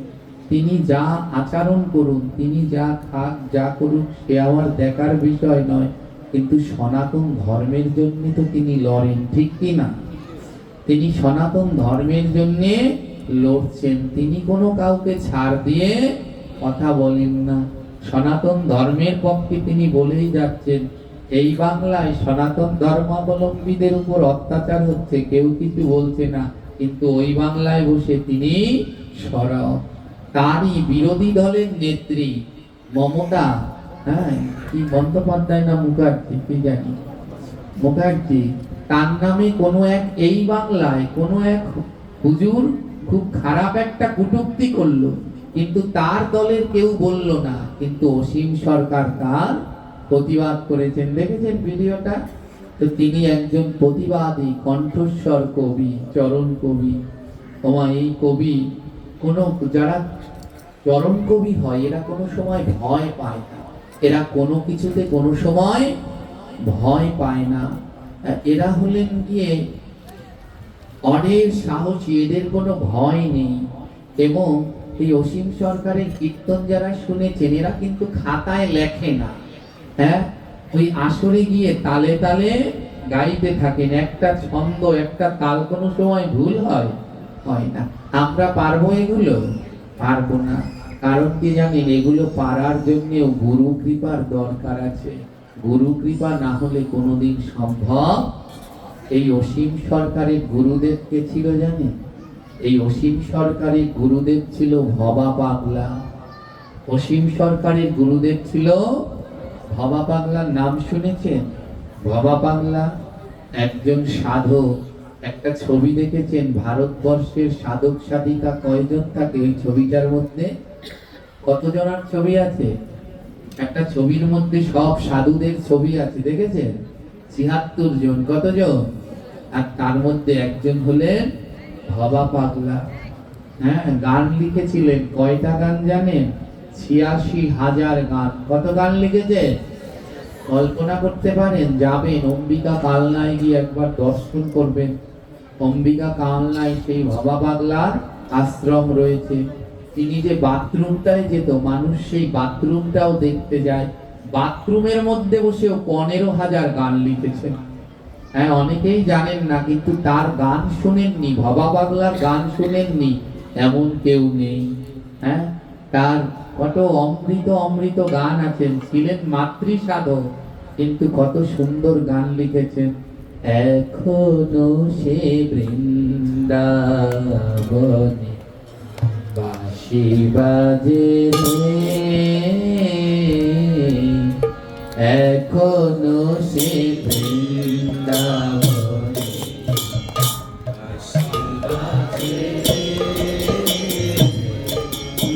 তিনি যা আচরণ করুন, তিনি যা খাক যা করুন, সে আমার দেখার বিষয় নয়, কিন্তু সনাতন ধর্মের জন্য তো তিনি লড়েন, ঠিক কি না? তিনি সনাতন ধর্মের জন্য লড়ছেন। তিনি কোনো কাউকে ছাড় দিয়ে কথা বলেন না। সনাতন ধর্মের পক্ষে তিনি বলেই যাচ্ছেন, এই বাংলায় সনাতন ধর্মাবলম্বীদের উপর অত্যাচার হচ্ছে, কেউ কিছু বলছে না, কিন্তু ওই বাংলায় বসে তিনি সরব। তারই বিরোধী দলের নেত্রী মমতা, হ্যাঁ কি বন্দ্যোপাধ্যায় না মুখার্জি, কি জানি, মুখার্জি, তার নামে কোনো এক এই বাংলায় কোনো এক হুজুর খুব খারাপ একটা কটূক্তি করলো, কিন্তু তার দলের কেউ বলল না, কিন্তু অসীম সরকার তার প্রতিবাদ করেছেন। দেখেছেন ভিডিওটা? তো তিনি একজন প্রতিবাদী কণ্ঠস্বর কবি, চরণ কবি। এই কবি যারা চরণ কবি হয় এরা কোনো সময় ভয় পায় না, এরা কোনো কিছুতে কোনো সময় ভয় পায় না। এরা হলেন গিয়ে অনেক সাহসী, এদের কোনো ভয় নেই। এবং এই অসীম সরকারের কীর্তন যারা শুনেছেন, এরা কিন্তু খাতায় লেখে না, হ্যাঁ, ওই আসরে গিয়ে তালে তালে গাইতে থাকেন। একটা ছন্দ, একটা তাল কোনো সময় ভুল হয় না। আমরা পারবো এগুলো? পারবো না। কারণ কি জানেন, এগুলো পারার জন্যেও গুরু কৃপার দরকার আছে। গুরু কৃপা না হলে কোনোদিন সম্ভব। এই অসীম সরকারের গুরুদেব কে ছিল জানেন? এই অসীম সরকারের গুরুদেব ছিল ভবা পাগলা। অসীম সরকারের গুরুদেব ছিল ভবা পাগলার নাম শুনেছেন? ভবা পাগলা একজন সাধক। একটা ছবি দেখেছেন, ভারতবর্ষের সাধক সাধিকা কয়জন থাকে ওই ছবিটার মধ্যে? কতজনের ছবি আছে? একটা ছবির মধ্যে সব সাধুদের ছবি আছে, দেখেছেন? ৭৬ জন। কতজন? আর তার মধ্যে একজন হলেন ভবা পাগলা। হ্যাঁ, গান লিখেছিলেন। কয়টা গান জানেন? ৮৬,০০০ গান। কত গান লিখেছে? কল্পনা করতে পারেন? যাবেন অম্বিকা কালনায় গিয়ে একবার দর্শন করবেন। অম্বিকা কালনায় সেই ভবা পাগলার আশ্রম রয়েছে। তিনি যে বাথরুমটায় যেত, মানুষ সেই বাথরুমটাও দেখতে যায়। বাথরুমের মধ্যে বসেও ১৫,০০০ গান লিখেছেন। হ্যাঁ, অনেকেই জানেন না, কিন্তু তার গান শুনেননি, ভবা পাগলার গান শুনেননি এমন কেউ নেই। হ্যাঁ, তার কত অমৃত অমৃত গান আছেন। ছিলেন মাতৃ সাধক, কিন্তু কত সুন্দর গান লিখেছেন। এখনো সে বৃন্দাবনে বাঁশি বাজে রে, এখনো সে বৃন্দাবনে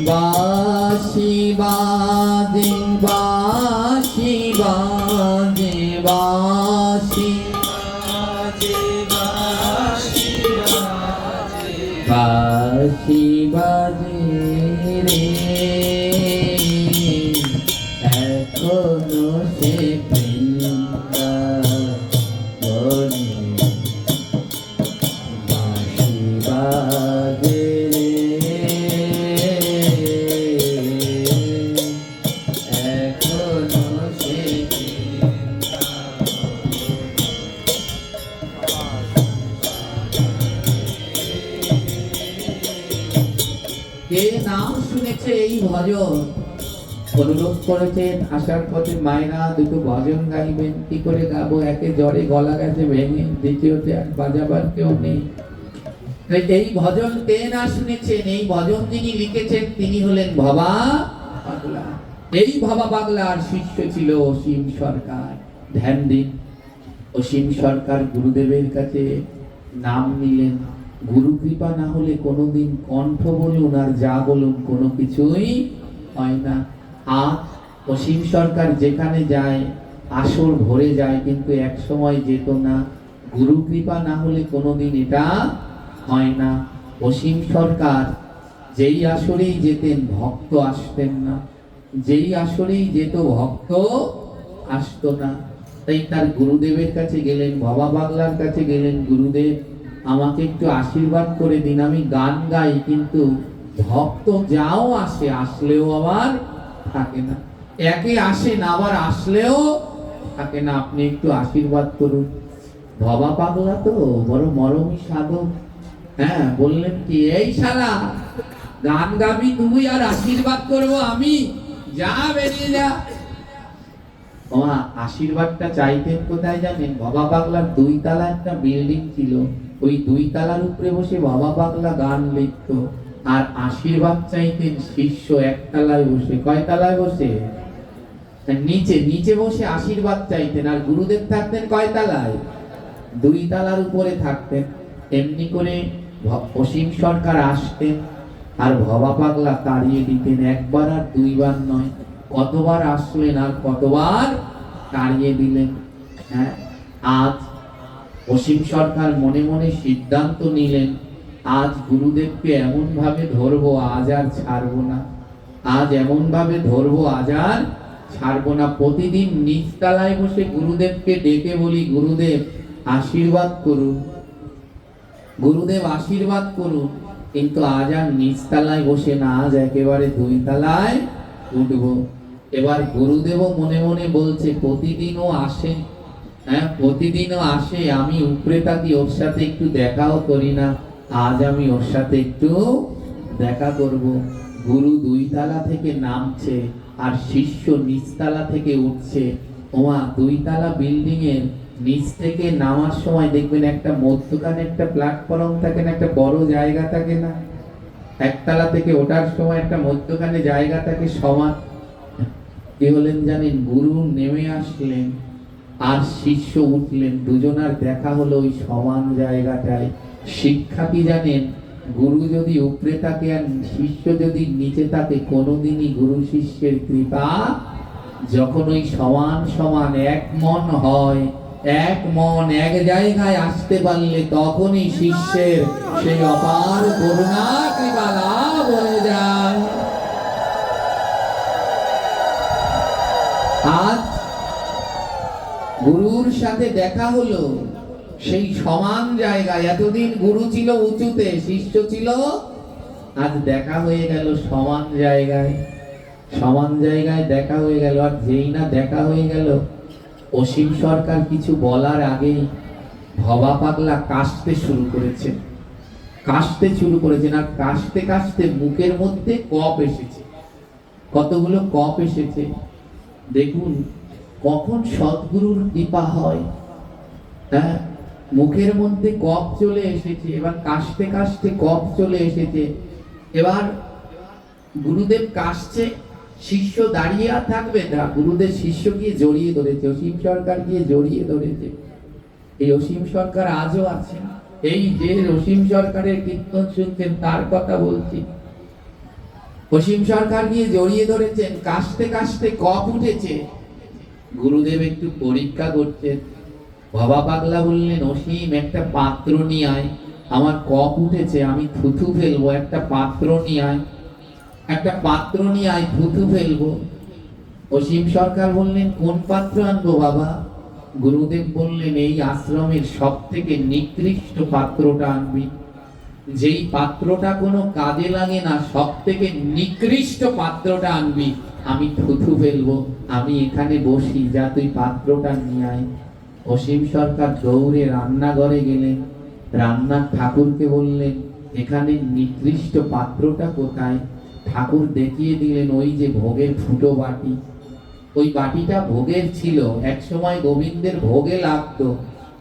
বাঁশি বাজে, বাঁশি বাজে, বাঁশি বাঁশি বাজে রে, এখনো সে বৃন্দাবনে বাঁশি বাজে রে, এখনো সে কে নাম শুনেছে এই ভজন? অনুরোধ করেছেন আসার পথে মায়েরা দুটো ভজন গাইবেন। কি করে গাবো? একে জ্বরে গলা গেছে ভেঙে, দ্বিতীয়তে আর বাজাবার কেউ নেই। এই ভজন কে না শুনেছেন? এই ভজন যিনি লিখেছেন তিনি হলেন ভবা পাগলা। এই ভবা পাগলার শিষ্য ছিল অসীম সরকার। ধ্যান দিন, অসীম সরকার গুরুদেবের কাছে নাম নিলেন। গুরু কৃপা না হলে কোনোদিন কণ্ঠ বলুন আর যা বলুন কোনো কিছুই হয় না। আর অসীম সরকার যেখানে যায় আসর ভরে যায়, কিন্তু এক সময় যেত না। গুরু কৃপা না হলে কোনোদিন এটা হয় না। অসীম সরকার যেই আসরেই যেতেন ভক্ত আসতেন না, যেই আসরেই যেত ভক্ত আসতো না। তাই তার গুরুদেবের কাছে গেলেন, ভবা পাগলার কাছে গেলেন, গুরুদেব আমাকে একটু আশীর্বাদ করে দিন, আমি গান গাই কিন্তু ভক্ত যাও আসে, আসলেও আবার থাকে না। একে আসে না, আবার আসলেও থাকে না, আপনি একটু আশীর্বাদ করুন। ভবা পাগলা তো বড় মরমী সাধক। হ্যাঁ, বললেন কি, এই শালা গান গাবি তুই আর আশীর্বাদ করবো আমি? যা, বেরিয়ে যা। আশীর্বাদটা চাইতেন কোথায় জানেন? ভবা পাগলার ২ তলা একটা বিল্ডিং ছিল, ওই ২ তলার উপরে বসে ভবা পাগলা গান লিখত। আর আশীর্বাদ চাইতেন শিষ্য ১ তলায় বসে। কয় তলায় বসে? নিচে, নিচে বসে আশীর্বাদ চাইতেন। আর গুরুদেব থাকতেন কয় তলায়? ২ তলার উপরে থাকতেন। এমনি করে অসীম সরকার আসতেন আর ভবা পাগলা তাড়িয়ে দিতেন। একবার আর ২ বার নয়, কতবার আসলেন আর কতবার তাড়িয়ে দিলেন। হ্যাঁ, আজ অসীম সরকার মনে মনে সিদ্ধান্ত নিলেন, আজ গুরুদেবকে এমন ভাবে ধরবো, আজ আর ছাড়বো না। আজ এমন ভাবে ধরবো, আজ আর ছাড়বো না। প্রতিদিন নিচতলায় বসে গুরুদেবকে ডেকে বলি, গুরুদেব আশীর্বাদ করুন, গুরুদেব আশীর্বাদ করুন। কিন্তু আজ আর নিচতলায় বসে না, আজ একেবারে ২ তলায় উঠবো। এবার গুরুদেবও মনে মনে বলছে, প্রতিদিনও আসে, হ্যাঁ প্রতিদিনও আসে, আমি উপরে থাকি, ওর সাথে একটু দেখাও করি না, আজ আমি ওর সাথে একটু দেখা করব। গুরু 2 তলা থেকে নামছে আর শিষ্য নিচতলা থেকে উঠছে। ওমা 2 তলা বিল্ডিং এর নিচ থেকে নামার সময় দেখবেন একটা মধ্যখানে একটা প্ল্যাটফর্ম থাকে না, একটা বড় জায়গা থাকে না, একতলা থেকে ওঠার সময় একটা মধ্যখানে জায়গা থাকে সমান। কি হলেন জানেন? গুরু নেমে আসলেন আর শিষ্য উঠলেন, দুজনার দেখা হলো ওই সমান জায়গাটায়। শিক্ষা কি জানেন? গুরু যদি উপরে থাকে আর শিষ্য যদি নিচে থাকে, কোনোদিনই গুরু শিষ্যের কৃপা, যখন ওই সমান সমান এক মন হয়, এক মন এক জায়গায় আসতে পারলে, তখনই শিষ্যের সেই অপার করুণা কৃপা লাভ হয়ে যায়। আজ গুরুর সাথে দেখা হলো সেই সমান জায়গায়। এতদিন গুরু ছিল উঁচুতে, শিষ্য ছিল, আজ দেখা হয়ে গেল সমান জায়গায়। সমান জায়গায় দেখা হয়ে গেল। আর যেই না দেখা হয়ে গেল, অসীম সরকার কিছু বলার আগেই ভবা পাগলা কাশতে শুরু করেছেন। কাশতে শুরু করেছেন আর কাশতে কাশতে মুখের মধ্যে কফ এসেছে, কতগুলো কফ এসেছে। দেখুন কখন সদ্গুরুর কৃপা হয়। হ্যাঁ, মুখের মধ্যে কফ চলে এসেছে, এবার কাশতে কাশতে কফ চলে এসেছে। এবার গুরুদেব কাশছে, শিষ্য দাঁড়িয়ে আর থাকবে না, গুরুদেব শিষ্য গিয়ে জড়িয়ে ধরেছে, অসীম সরকার গিয়ে জড়িয়ে ধরেছে। এই অসীম সরকার আজও আছে। এই যে অসীম সরকারের কীর্তন শুনছেন তার কথা বলছি। অসীম সরকার গিয়ে জড়িয়ে ধরেছেন, কাশতে কাশতে কফ উঠেছে। গুরুদেব একটু পরীক্ষা করছেন। বাবা পাগলা বললেন, অসীম একটা পাত্র নিয়ে আয়, আমার কফ উঠেছে, আমি থুথু ফেলবো, একটা পাত্র নিয়ে আয়, একটা পাত্র নিয়ে আয়, থুথু ফেলবো। অসীম সরকার বললেন, কোন পাত্র আনবো বাবা? গুরুদেব বললেন, এই আশ্রমের সব থেকে নিকৃষ্ট পাত্রটা আনবি। যেই পাত্রটা কোনো কাজে লাগে না, সব থেকে নিকৃষ্ট পাত্রটা আনবি, আমি থুথু ফেলবো, আমি এখানে বসি, যা তুই পাত্রটা নিয়ে আয়। অসীম সরকার দৌড়ে রান্নাঘরে গেলেন, রান্নার ঠাকুরকে বললেন, এখানে নিকৃষ্ট পাত্রটা কোথায়? ঠাকুর দেখিয়ে দিলেন, ওই যে ভোগের ফুটো বাটি। ওই বাটিটা ভোগের ছিল, এক সময় গোবিন্দের ভোগে লাগতো,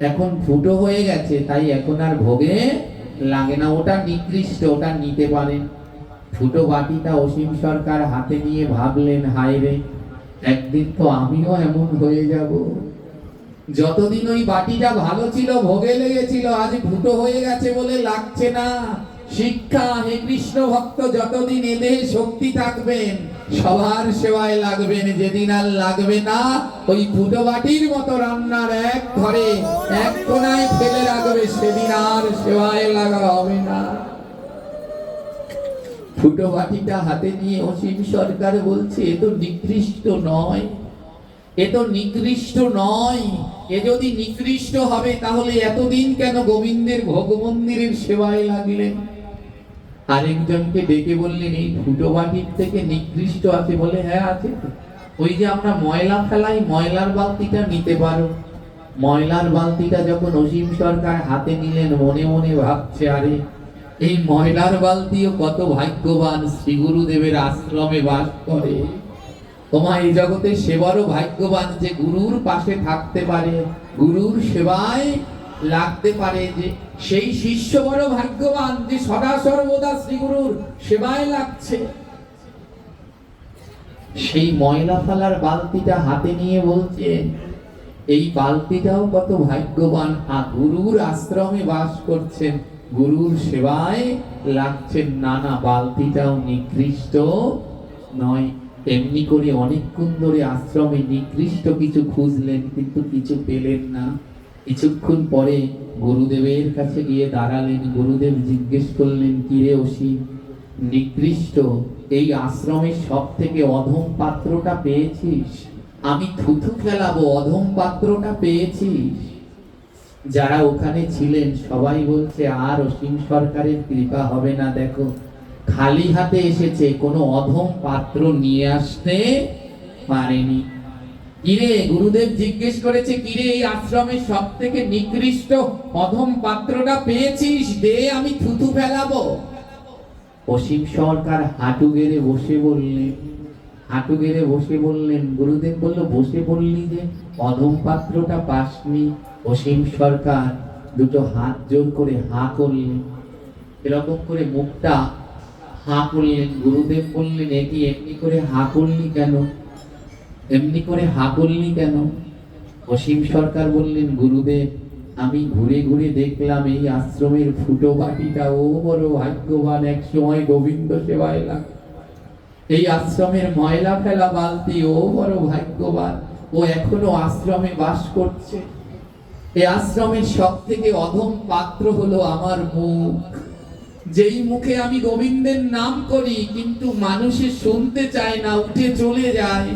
এখন ফুটো হয়ে গেছে, তাই এখন আর ভোগে লাগে না, ওটা নিকৃষ্ট, ওটা নিতে পারেন। ফুটো বাটিটা অসীম সরকার হাতে নিয়ে ভাবলেন, হায় রে, একদিন তো আমিও এমন হয়ে যাব। যতদিন ওই বাটিটা ভালো ছিল, ভোগে লেগেছিল, আজ ফুটো হয়ে গেছে বলে লাগছে না। শিক্ষা, হে কৃষ্ণ ভক্ত, যতদিন এ দেহে শক্তি থাকবেন সবার সেবায় লাগবেন। যেদিন আর লাগবে না, ওই ফুটো বাটির মতো রান্নার এক ঘরে এক কোনায় ফেলে রাখবে, সেদিন আর সেবায় লাগা হবে না। ফুটো বাটিটা হাতে নিয়ে অসীম সরকার বলছে, এ তো নিকৃষ্ট নয়, এ তো নিকৃষ্ট নয়। এ যদি নিকৃষ্ট হবে তাহলে এতদিন কেন গোবিন্দের ভোগ মন্দিরের সেবায় লাগলেন? আরেকজনকে ডেকে বললেন, এই ফুটো বাটির থেকে নিকৃষ্ট আছে? বলে, হ্যাঁ আছে। ওই যে আমরা ময়লা ফেলাই, ময়লার বালতিটা নিতে পারো। ময়লার বালতিটা যখন অসীম সরকার হাতে নিলেন, মনে মনে ভাবছে, আরে এই ময়লার বালতিও কত ভাগ্যবান, শ্রী গুরুদেবের আশ্রমে বাস করে। তোমার এই জগতে সেবারও ভাগ্যবান যে গুরুর পাশে থাকতে পারে, গুরুর সেবায় লাগতে পারে। যে সেই শিষ্য বড় ভাগ্যবান যে সদা সর্বদা শ্রী গুরুর সেবায় লাগছে। সেই ময়লা ফেলার বালতিটা হাতে নিয়ে বলছেন, এই বালতিটাও কত ভাগ্যবান, গুরুর আশ্রমে বাস করছেন, গুরুর সেবায় লাগছেন, নানা বালতিটাও নিকৃষ্ট নয়। এমনি করে অনেকক্ষণ ধরে আশ্রমে নিকৃষ্ট কিছু খুঁজলেন, কিন্তু কিছু পেলেন না। কিছুক্ষণ পরে গুরুদেবের কাছে গিয়ে দাঁড়ালেন। গুরুদেব জিজ্ঞেস করলেন, কিরে অসীম, নিকৃষ্ট এই আশ্রমের সব থেকে অধম পাত্রটা পেয়েছিস? আমি থুথু ফেলাবো, অধম পাত্রটা পেয়েছিস? যারা ওখানে ছিলেন সবাই বলছে, আর অসীম সরকারের কৃপা হবে না, দেখো খালি হাতে এসেছে, কোনো অধম পাত্র নিয়ে আসতে পারেনি। কিরে, গুরুদেব জিজ্ঞেস করেছে, কিরে এই আশ্রমের সব থেকে নিকৃষ্ট অধম পাত্রটা পেয়েছিস? দে, আমি থুথু ফেলাবো। অসীম সরকার হাঁটু গেড়ে বসে বললেন, গুরুদেব বলল, বসে বললি যে অধম পাত্রটা পাসনি। অসীম সরকার দুটো হাত জোর করে হাঁ করলেন, এরকম করে মুখটা হাঁ করলেন। গুরুদেব বললেন, এটি এমনি করে হাঁ করলি কেন? অসীম সরকার বললেন, গুরুদেব, আমি ঘুরে ঘুরে দেখলাম এই আশ্রমের ফুটো বাটিটা ও বড় ভাগ্যবান, এক সময় গোবিন্দ সেবায় লাগ। এই আশ্রমের ময়লা ফেলা বালতি ও বড় ভাগ্যবান, ও এখনো আশ্রমে বাস করছে। এই আশ্রমের সব থেকে অধম পাত্র হলো আমার মুখ, যেই মুখে আমি গোবিন্দের নাম করি কিন্তু মানুষে শুনতে চায় না, উঠে চলে যায়।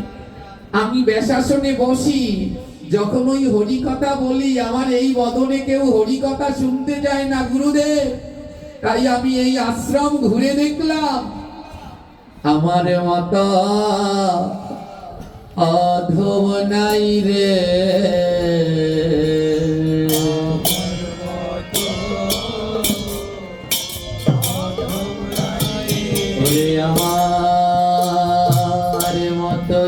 আমি বেশাসনে বসি, যখন ওই হরি কথা বলি আমার এই বদনে কেউ হরি কথা শুনতে চায় না গুরুদেব। তাই আমি এই আশ্রম ঘুরে দেখলাম, আমার মতো অধম নাই রে। আমার মতো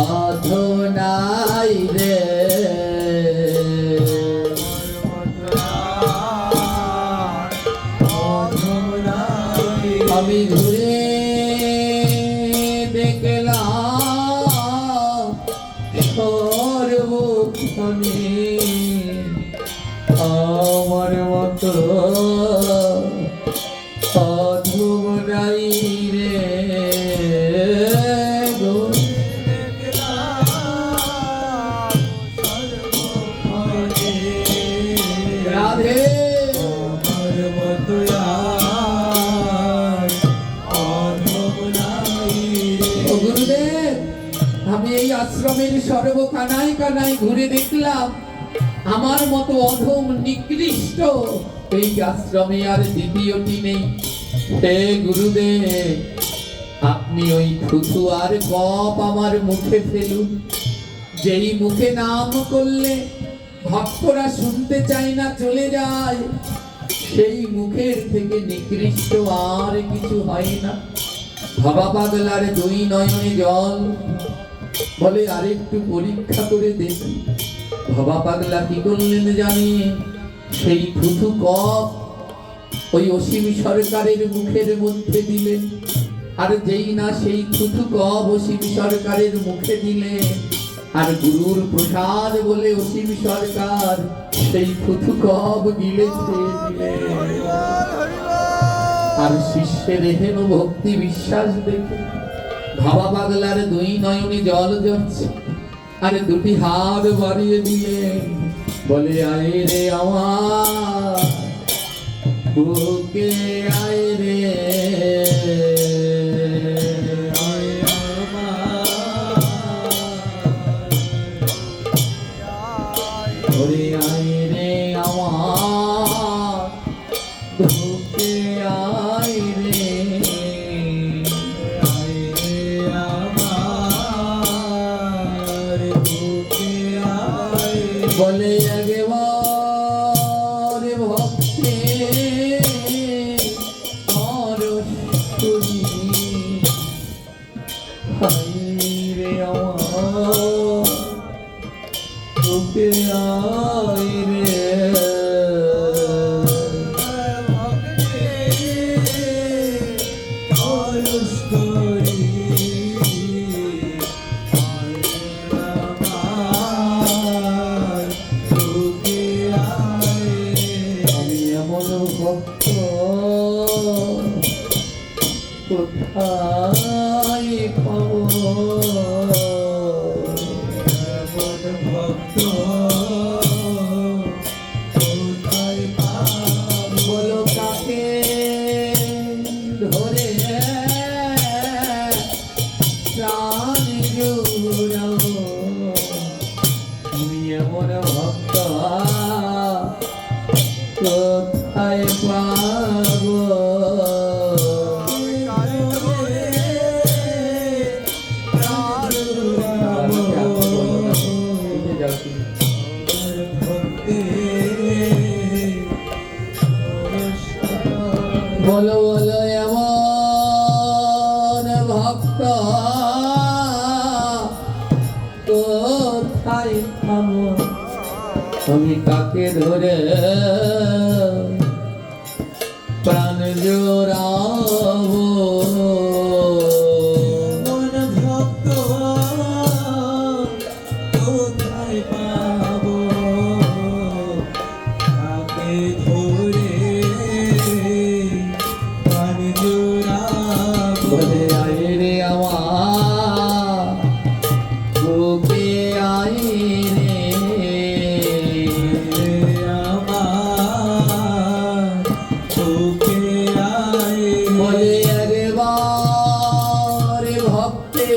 অধম নাই রে। আমি ঘুরে দেখলাম সর্বক্ষণে আমার মতো অধম নাই রে। রাধে গুরুদেব, আমি এই আশ্রমের সর্বখানায় কানায় ঘুরে দেখলাম, আমার মতো অধম নিকৃষ্ট এই আশ্রমে আর দ্বিতীয়টি নেই। হে গুরুদেব, আপনি ওই থুথু আর কপ আমার মুখে ফেলুন। যেই মুখে নাম করলে ভক্তরা শুনতে চায় না, চলে যায়, সেই মুখের থেকে নিকৃষ্ট আর কিছু হয় না। ভবা পাগলার দুই নয়নে জল, বলে আরেকটু পরীক্ষা করে দেখি। ভবা পাগলা কি করলেন জানি, সেই থুথু কপ ওই অসীম সরকারের মুখের মধ্যে দিলেন। আর যেই না সেই থুথু কপ অসীম সরকারের মুখে দিলেন, আর গুরুর প্রসাদ বলে অসীম সরকার সেই থুথু কপ গিলে খেয়ে দিলেন। আর শিষ্যের হেন ভক্তি বিশ্বাস দেখে ভাবা পাগলার দুই নয়নে জল ঝরছে, আর দুটি হাত বাড়িয়ে দিলেন, বলে আয় রে আমার বুকে, আয় রে ওরে, আয় রে আমার বুকে, আয় রে বলে একবার ভক্তে রে আমার বুকে, আয় রে ভক্ত কোথায় পাবো? ভক্ত কোথায় পাবো? বলো কাকে ধরে প্রাণ জুড়াবো? তুমি এমন ভক্ত কোথায় পাবো? ভক্তি আমি তাকে ধরে প্রাণ জোড়াবো। মন ভক্ত কোথায় পাবো, তাকে ধরে প্রাণ জোড়াবো। বলে আয় রে আমার বুকে আয় রে, আমার বুকে আয় বলে একবার ভক্তে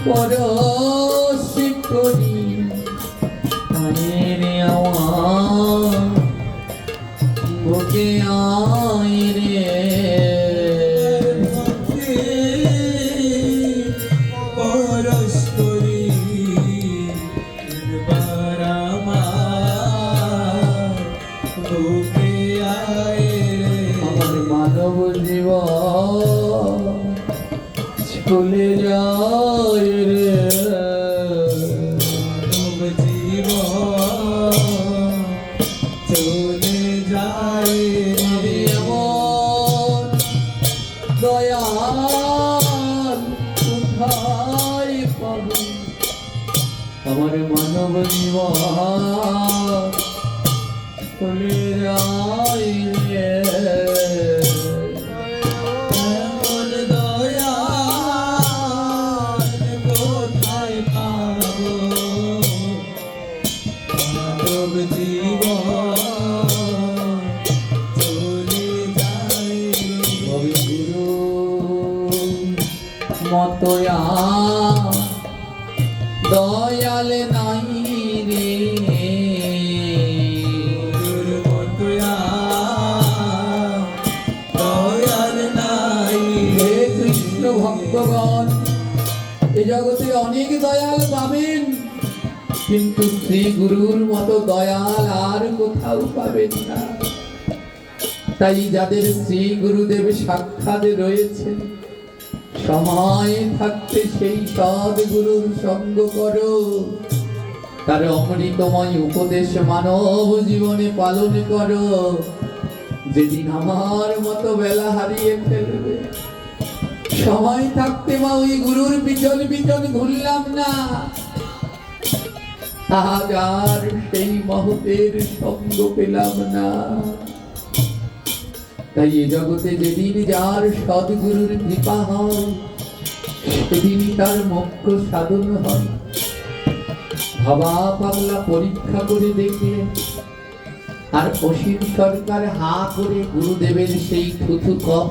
পরশ করি। আয় রে আমার বুকে আয় রে, ভক্তি পরশ করি। একবার আমার বুকে আয় রে। আমার মানব জীবন চলে যায় রে, মানব জীবন চলে যায় আমি রে। এমন দয়াল কোথায় পাবো, আমার মানব জীবন চলে যায় রে। এমন দয়াল কোথায় পাবো, মানব জীবন চলে যায় রে। তবে গুরু মতয়া দয়াল নাই রে, গুরুর মতয়া দয়াল নাই হে রে। কৃষ্ণ ভক্তগণ, এ জগতে অনেক দয়াল পাবেন, কিন্তু শ্রী গুরুর মতো দয়াল আর কোথাও পাবেন না। তাই যাদের শ্রী গুরুদেব সাক্ষাৎ রয়েছে, সময় থাকতে সেই সদ গুরুর সঙ্গ করো, তার অমৃতময় উপদেশ মানব জীবনে পালন করো। যেদিন আমার মতো বেলা হারিয়ে ফেলবে, সময় থাকতে মা ওই গুরুর পিছন পিছন ঘুরলাম না, আজ আর সেই মহতের সঙ্গ পেলাম না। তাই এ জগতে যেদিন যার সদ্গুরুর কৃপা হয়, সেদিনই তার মোক্ষ সাধন হয়। ভাবা পাগলা পরীক্ষা করে দেখলে, আর অসীম সরকার হা করে গুরুদেবের সেই থুথু কপ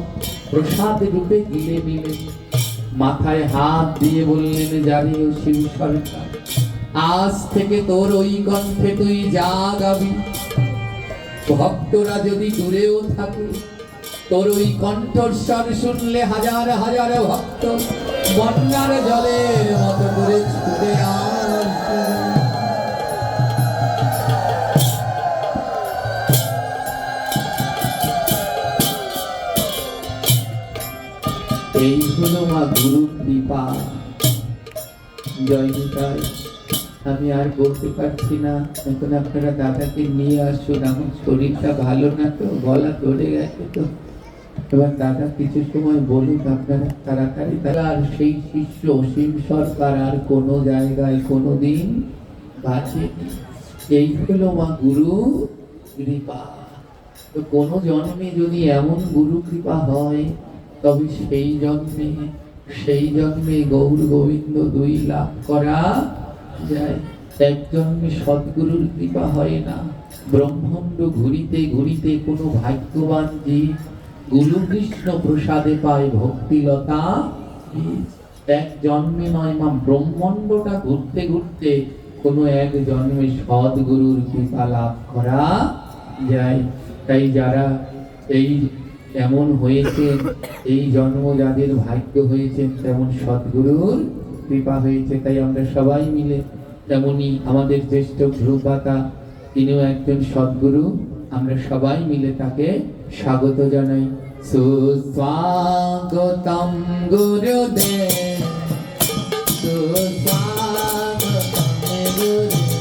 প্রসাদ রূপে গিলে নিলেন, মাথায় হাত দিয়ে বললেন, জানি অসীম সরকার, আজ থেকে তোর ওই কণ্ঠে তুই যা গাবি, ভক্তরা যদি দূরেও থাকে, তোর ওই কণ্ঠস্বর শুনলে হাজার হাজার ভক্ত বন্যার জলের মতো করে ছুটে আসবে। এই হলো মা গুরু কৃপা। জয় নিতাই। আমি আর বলতে পারছি না, এখন আপনারা দাদাকে নিয়ে আসুন, আমার শরীরটা ভালো না তো, গলা ধরে গেছে তো। এবার দাদা কিছু সময় বলুন আপনারা তাড়াতাড়ি। তারা আর সেই শিষ্য অসীম সরকার আর কোনো জায়গায় কোনোদিন বাঁচেনি। এই হলো মা গুরু কৃপা। তো কোনো জন্মে যদি এমন গুরু কৃপা হয়, তবে সেই জন্মে গৌর গোবিন্দ দুই লাভ করা যায়। এক জন্মে সদ্গুরুর কৃপা হয় না। ব্রহ্মাণ্ড ঘুরিতে ঘুরিতে কোনো ভাগ্যবান জীব গুরু কৃষ্ণ প্রসাদে পায় ভক্তিলতা বীজ। এক জন্মে নয় মা, ব্রহ্মাণ্ডটা ঘুরতে ঘুরতে কোনো এক জন্মে সদ্গুরুর কৃপা লাভ করা যায়। তাই যারা এই এমন হয়েছে, এই জন্ম যাদের ভাগ্য হয়েছে, তেমন সদ্গুরুর কৃপা হয়েছে। তাই আমরা সবাই মিলে, তেমনি আমাদের জ্যেষ্ঠ ধ্রুবতা, তিনিও একজন সদ্গুরু, আমরা সবাই মিলে তাকে স্বাগত জানাই। সুস্বাগতম গুরুদেব, সুস্বাগতম গুরুদেব।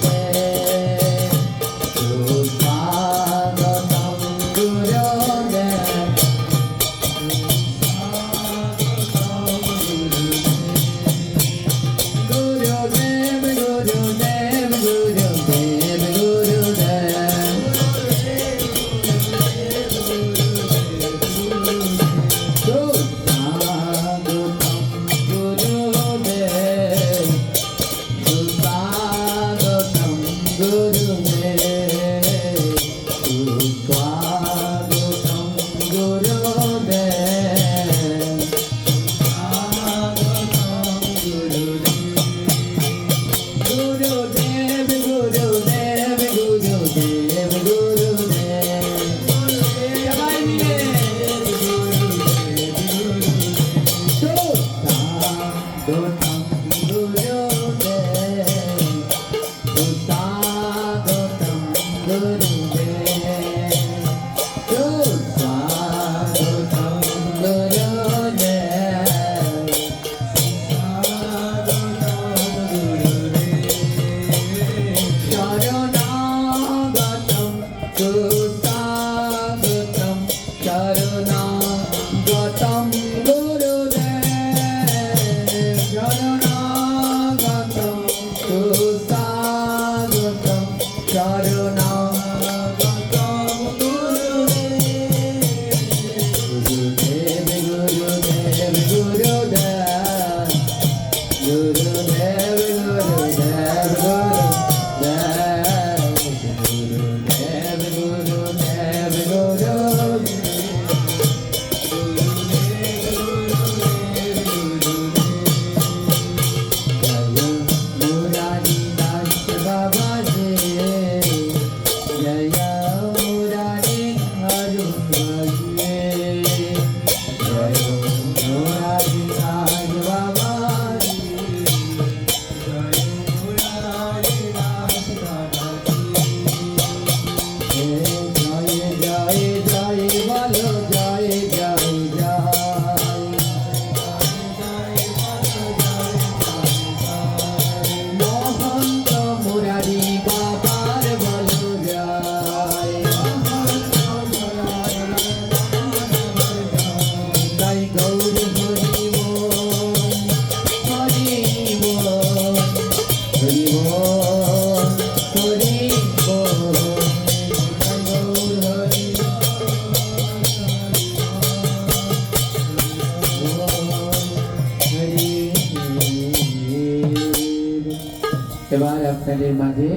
এবার আপনাদের মাঝে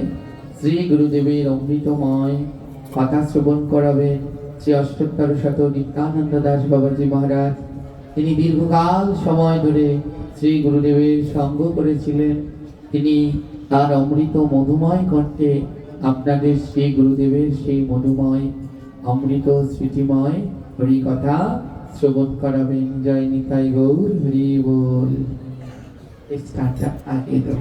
শ্রী গুরুদেবের অমৃতময় কথা শ্রবণ করাবেন শ্রী অষ্টোত্তর শত নিত্যানন্দ দাস বাবাজি মহারাজ। তিনি দীর্ঘকাল সময় ধরে শ্রী গুরুদেবের সঙ্গ করেছিলেন। তিনি তার অমৃত মধুময় কণ্ঠে আপনাদের শ্রী গুরুদেবের সেই মধুময় অমৃত স্মৃতিময় হরি কথা শ্রবণ করাবেন। জয় নিতাই গৌর হরি বল। স্টার্টটা আগে দাও।